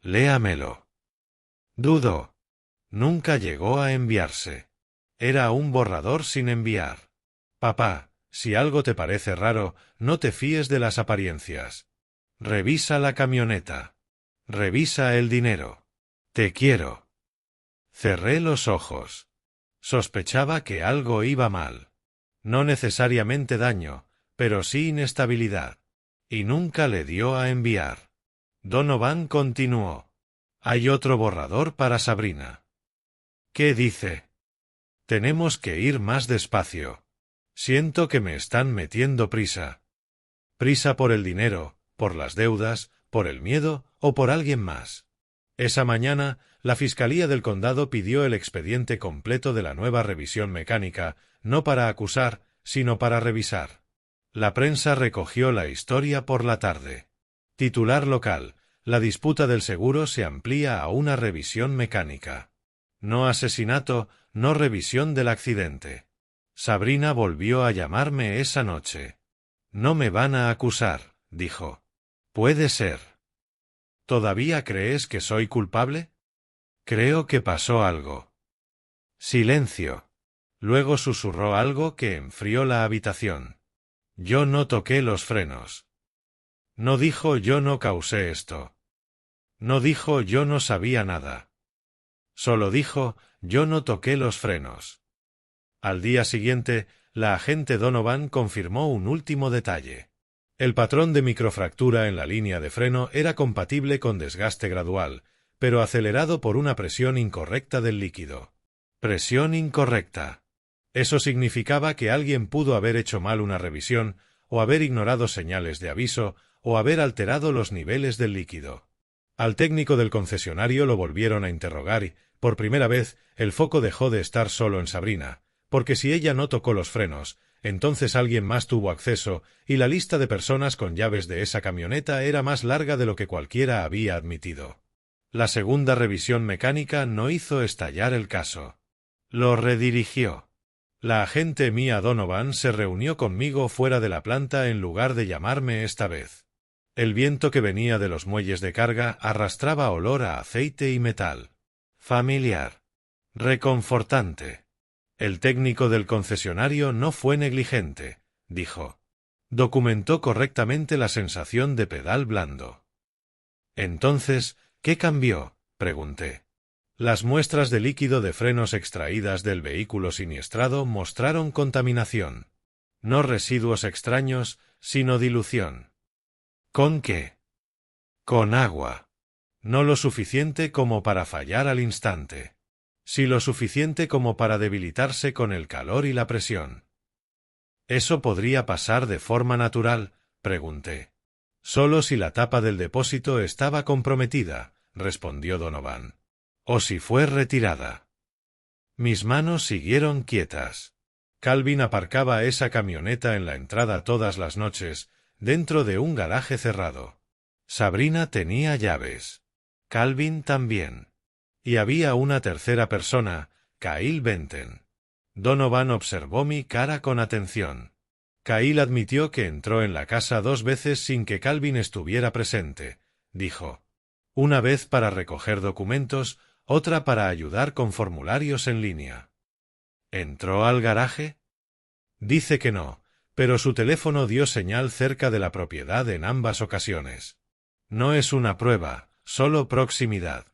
Léamelo. Dudó. Nunca llegó a enviarse. Era un borrador sin enviar. Papá, si algo te parece raro, no te fíes de las apariencias. Revisa la camioneta. Revisa el dinero. Te quiero. Cerré los ojos. Sospechaba que algo iba mal. No necesariamente daño, pero sí inestabilidad. Y nunca le dio a enviar. Donovan continuó. Hay otro borrador para Sabrina. ¿Qué dice? Tenemos que ir más despacio. Siento que me están metiendo prisa. Prisa por el dinero, por las deudas, por el miedo o por alguien más. Esa mañana, la Fiscalía del Condado pidió el expediente completo de la nueva revisión mecánica, no para acusar, sino para revisar. La prensa recogió la historia por la tarde. Titular local: la disputa del seguro se amplía a una revisión mecánica. No asesinato, no revisión del accidente. Sabrina volvió a llamarme esa noche. No me van a acusar, dijo. Puede ser. ¿Todavía crees que soy culpable? Creo que pasó algo. Silencio. Luego susurró algo que enfrió la habitación. Yo no toqué los frenos. No dijo yo no causé esto. No dijo yo no sabía nada. Solo dijo yo no toqué los frenos. Al día siguiente, la agente Donovan confirmó un último detalle. El patrón de microfractura en la línea de freno era compatible con desgaste gradual, pero acelerado por una presión incorrecta del líquido. Presión incorrecta. Eso significaba que alguien pudo haber hecho mal una revisión, o haber ignorado señales de aviso, o haber alterado los niveles del líquido. Al técnico del concesionario lo volvieron a interrogar y, por primera vez, el foco dejó de estar solo en Sabrina, porque si ella no tocó los frenos, entonces alguien más tuvo acceso, y la lista de personas con llaves de esa camioneta era más larga de lo que cualquiera había admitido. La segunda revisión mecánica no hizo estallar el caso. Lo redirigió. La agente Mia Donovan se reunió conmigo fuera de la planta en lugar de llamarme esta vez. El viento que venía de los muelles de carga arrastraba olor a aceite y metal. Familiar. Reconfortante. El técnico del concesionario no fue negligente, dijo. Documentó correctamente la sensación de pedal blando. Entonces, ¿qué cambió?, pregunté. Las muestras de líquido de frenos extraídas del vehículo siniestrado mostraron contaminación. No residuos extraños, sino dilución. ¿Con qué? Con agua. No lo suficiente como para fallar al instante. Sí lo suficiente como para debilitarse con el calor y la presión. ¿Eso podría pasar de forma natural?, pregunté. Solo si la tapa del depósito estaba comprometida, respondió Donovan. O si fue retirada. Mis manos siguieron quietas. Calvin aparcaba esa camioneta en la entrada todas las noches, dentro de un garaje cerrado. Sabrina tenía llaves. Calvin también. Y había una tercera persona, Kyle Benton. Donovan observó mi cara con atención. Kyle admitió que entró en la casa 2 veces sin que Calvin estuviera presente, dijo. Una vez para recoger documentos, otra para ayudar con formularios en línea. ¿Entró al garaje? Dice que no, pero su teléfono dio señal cerca de la propiedad en ambas ocasiones. No es una prueba, solo proximidad.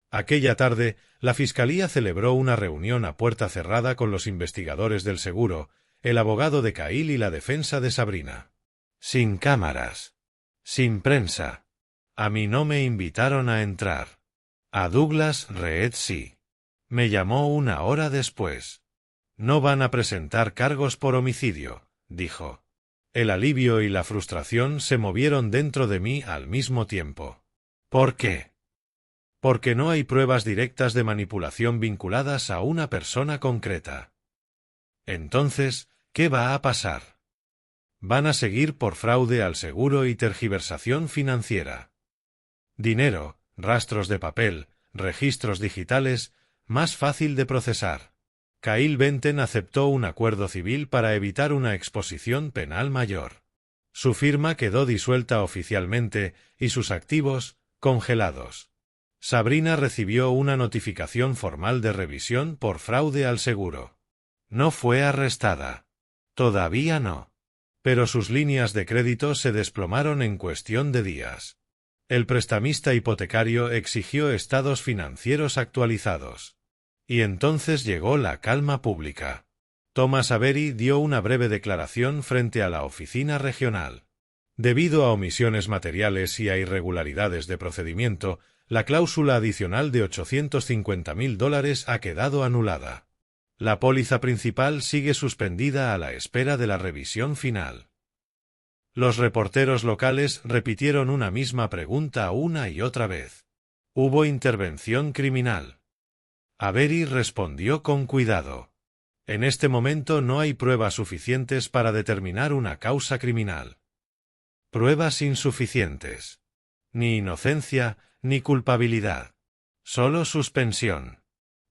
Aquella tarde, la Fiscalía celebró una reunión a puerta cerrada con los investigadores del seguro, el abogado de Kyle y la defensa de Sabrina. Sin cámaras. Sin prensa. A mí no me invitaron a entrar. A Douglas Reed sí. Me llamó 1 hora después. No van a presentar cargos por homicidio, dijo. El alivio y la frustración se movieron dentro de mí al mismo tiempo. ¿Por qué? Porque no hay pruebas directas de manipulación vinculadas a una persona concreta. Entonces, ¿qué va a pasar? Van a seguir por fraude al seguro y tergiversación financiera. Dinero, rastros de papel, registros digitales, más fácil de procesar. Kyle Benton aceptó un acuerdo civil para evitar una exposición penal mayor. Su firma quedó disuelta oficialmente y sus activos, congelados. Sabrina recibió una notificación formal de revisión por fraude al seguro. No fue arrestada. Todavía no. Pero sus líneas de crédito se desplomaron en cuestión de días. El prestamista hipotecario exigió estados financieros actualizados. Y entonces llegó la calma pública. Thomas Avery dio una breve declaración frente a la oficina regional. Debido a omisiones materiales y a irregularidades de procedimiento, la cláusula adicional de $850.000 ha quedado anulada. La póliza principal sigue suspendida a la espera de la revisión final. Los reporteros locales repitieron una misma pregunta una y otra vez. ¿Hubo intervención criminal? Avery respondió con cuidado. En este momento no hay pruebas suficientes para determinar una causa criminal. Pruebas insuficientes. Ni inocencia, ni culpabilidad. Solo suspensión.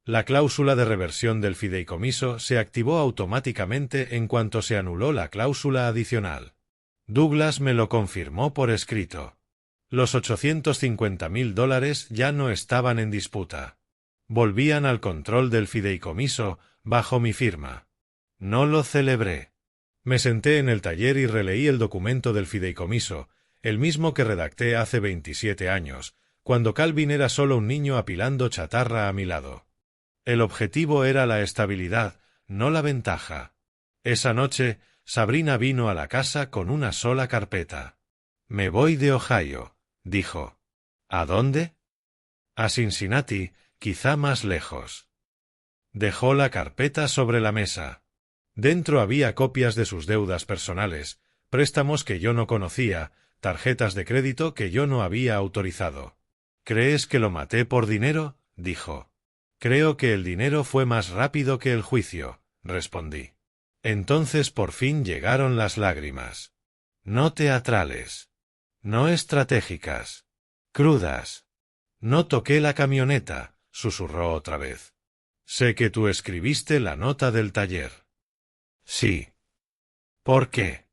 La cláusula de reversión del fideicomiso se activó automáticamente en cuanto se anuló la cláusula adicional. Douglas me lo confirmó por escrito. Los $850.000 ya no estaban en disputa. Volvían al control del fideicomiso, bajo mi firma. No lo celebré. Me senté en el taller y releí el documento del fideicomiso, el mismo que redacté hace 27 años, cuando Calvin era solo un niño apilando chatarra a mi lado. El objetivo era la estabilidad, no la ventaja. Esa noche, Sabrina vino a la casa con una sola carpeta. Me voy de Ohio, dijo. ¿A dónde? A Cincinnati, quizá más lejos. Dejó la carpeta sobre la mesa. Dentro había copias de sus deudas personales, préstamos que yo no conocía, tarjetas de crédito que yo no había autorizado. ¿Crees que lo maté por dinero?, dijo. Creo que el dinero fue más rápido que el juicio, respondí. Entonces por fin llegaron las lágrimas. No teatrales. No estratégicas. Crudas. No toqué la camioneta, susurró otra vez. Sé que tú escribiste la nota del taller. Sí. ¿Por qué?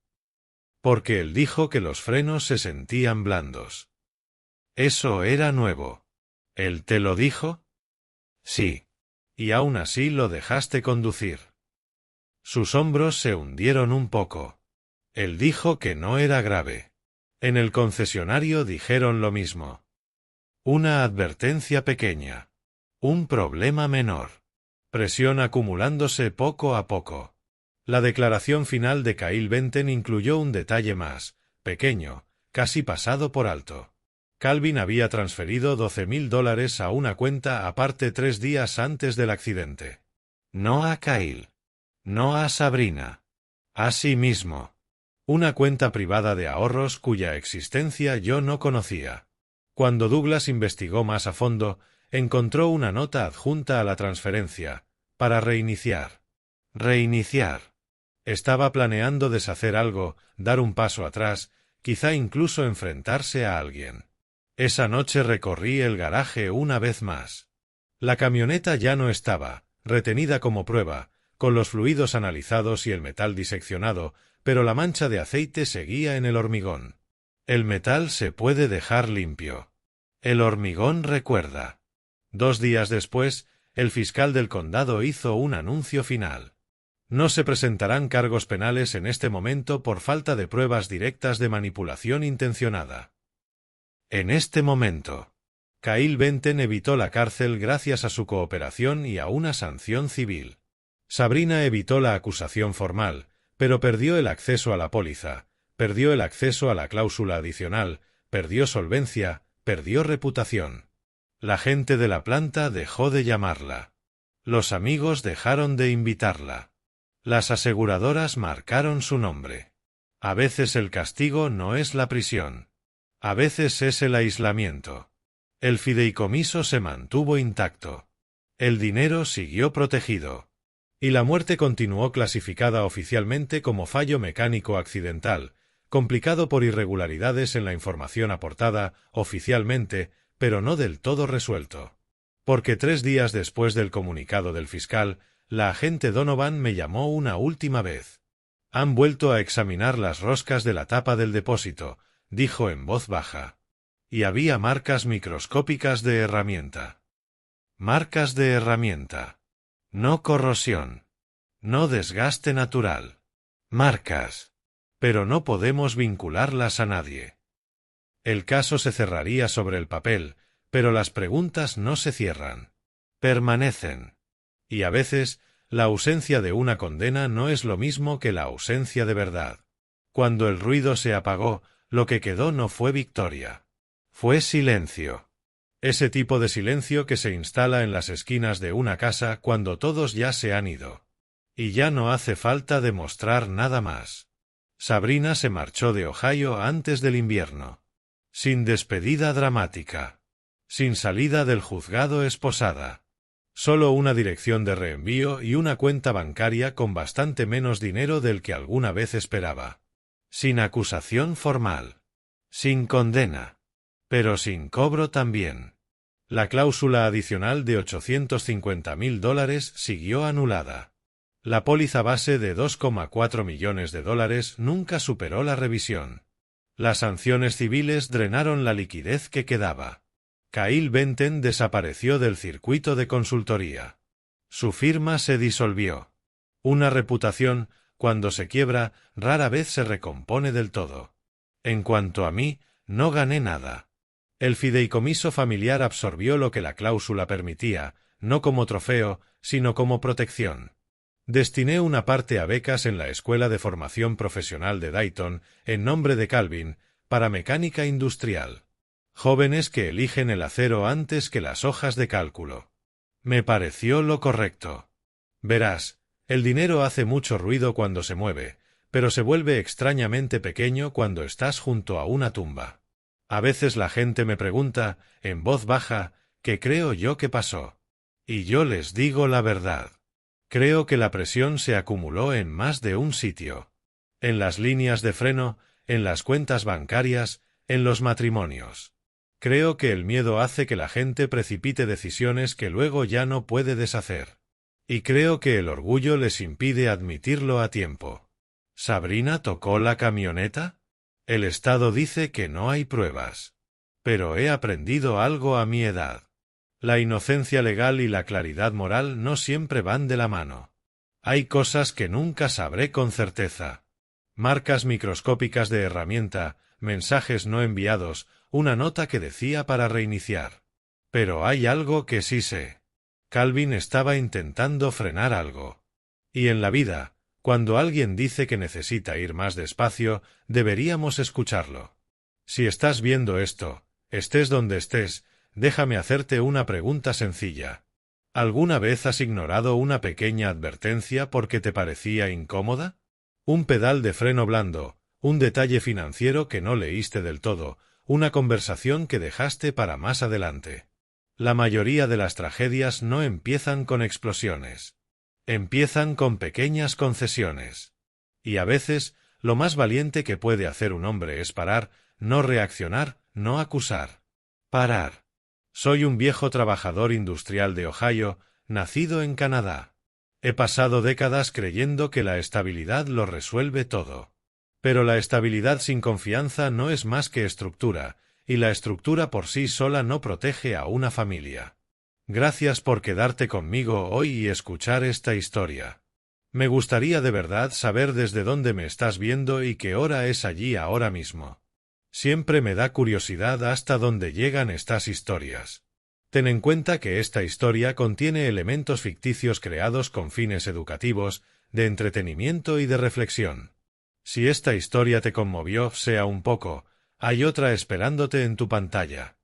Porque él dijo que los frenos se sentían blandos. Eso era nuevo. ¿Él te lo dijo? Sí. Y aún así lo dejaste conducir. Sus hombros se hundieron un poco. Él dijo que no era grave. En el concesionario dijeron lo mismo. Una advertencia pequeña. Un problema menor. Presión acumulándose poco a poco. La declaración final de Kyle Benten incluyó un detalle más, pequeño, casi pasado por alto. Calvin había transferido $12,000 a una cuenta aparte 3 días antes del accidente. No a Kyle. No a Sabrina. A sí mismo. Una cuenta privada de ahorros cuya existencia yo no conocía. Cuando Douglas investigó más a fondo, encontró una nota adjunta a la transferencia, para reiniciar. Reiniciar. Estaba planeando deshacer algo, dar un paso atrás, quizá incluso enfrentarse a alguien. Esa noche recorrí el garaje una vez más. La camioneta ya no estaba, retenida como prueba, con los fluidos analizados y el metal diseccionado, pero la mancha de aceite seguía en el hormigón. El metal se puede dejar limpio. El hormigón recuerda. 2 días después, el fiscal del condado hizo un anuncio final. No se presentarán cargos penales en este momento por falta de pruebas directas de manipulación intencionada. En este momento, Kyle Benten evitó la cárcel gracias a su cooperación y a una sanción civil. Sabrina evitó la acusación formal, pero perdió el acceso a la póliza, perdió el acceso a la cláusula adicional, perdió solvencia, perdió reputación. La gente de la planta dejó de llamarla. Los amigos dejaron de invitarla. Las aseguradoras marcaron su nombre. A veces el castigo no es la prisión. A veces es el aislamiento. El fideicomiso se mantuvo intacto. El dinero siguió protegido. Y la muerte continuó clasificada oficialmente como fallo mecánico accidental, complicado por irregularidades en la información aportada oficialmente, pero no del todo resuelto. Porque 3 días después del comunicado del fiscal, la agente Donovan me llamó una última vez. Han vuelto a examinar las roscas de la tapa del depósito, dijo en voz baja. Y había marcas microscópicas de herramienta. Marcas de herramienta. No corrosión. No desgaste natural. Marcas. Pero no podemos vincularlas a nadie. El caso se cerraría sobre el papel, pero las preguntas no se cierran. Permanecen. Y a veces, la ausencia de una condena no es lo mismo que la ausencia de verdad. Cuando el ruido se apagó, lo que quedó no fue victoria. Fue silencio. Ese tipo de silencio que se instala en las esquinas de una casa cuando todos ya se han ido. Y ya no hace falta demostrar nada más. Sabrina se marchó de Ohio antes del invierno. Sin despedida dramática. Sin salida del juzgado esposada. Solo una dirección de reenvío y una cuenta bancaria con bastante menos dinero del que alguna vez esperaba. Sin acusación formal. Sin condena. Pero sin cobro también. La cláusula adicional de $850,000 siguió anulada. La póliza base de $2,4 millones nunca superó la revisión. Las sanciones civiles drenaron la liquidez que quedaba. Kyle Benten desapareció del circuito de consultoría. Su firma se disolvió. Una reputación, cuando se quiebra, rara vez se recompone del todo. En cuanto a mí, no gané nada. El fideicomiso familiar absorbió lo que la cláusula permitía, no como trofeo, sino como protección. Destiné una parte a becas en la Escuela de Formación Profesional de Dayton, en nombre de Calvin, para mecánica industrial. Jóvenes que eligen el acero antes que las hojas de cálculo. Me pareció lo correcto. Verás, el dinero hace mucho ruido cuando se mueve, pero se vuelve extrañamente pequeño cuando estás junto a una tumba. A veces la gente me pregunta, en voz baja, ¿qué creo yo que pasó? Y yo les digo la verdad. Creo que la presión se acumuló en más de un sitio. En las líneas de freno, en las cuentas bancarias, en los matrimonios. Creo que el miedo hace que la gente precipite decisiones que luego ya no puede deshacer. Y creo que el orgullo les impide admitirlo a tiempo. ¿Sabrina tocó la camioneta? El Estado dice que no hay pruebas. Pero he aprendido algo a mi edad. La inocencia legal y la claridad moral no siempre van de la mano. Hay cosas que nunca sabré con certeza. Marcas microscópicas de herramienta, mensajes no enviados, una nota que decía para reiniciar. Pero hay algo que sí sé. Calvin estaba intentando frenar algo. Y en la vida, cuando alguien dice que necesita ir más despacio, deberíamos escucharlo. Si estás viendo esto, estés donde estés, déjame hacerte una pregunta sencilla. ¿Alguna vez has ignorado una pequeña advertencia porque te parecía incómoda? Un pedal de freno blando, un detalle financiero que no leíste del todo, una conversación que dejaste para más adelante. La mayoría de las tragedias no empiezan con explosiones. Empiezan con pequeñas concesiones. Y a veces, lo más valiente que puede hacer un hombre es parar, no reaccionar, no acusar. Parar. Soy un viejo trabajador industrial de Ohio, nacido en Canadá. He pasado décadas creyendo que la estabilidad lo resuelve todo. Pero la estabilidad sin confianza no es más que estructura, y la estructura por sí sola no protege a una familia. Gracias por quedarte conmigo hoy y escuchar esta historia. Me gustaría de verdad saber desde dónde me estás viendo y qué hora es allí ahora mismo. Siempre me da curiosidad hasta dónde llegan estas historias. Ten en cuenta que esta historia contiene elementos ficticios creados con fines educativos, de entretenimiento y de reflexión. Si esta historia te conmovió, sea un poco, hay otra esperándote en tu pantalla.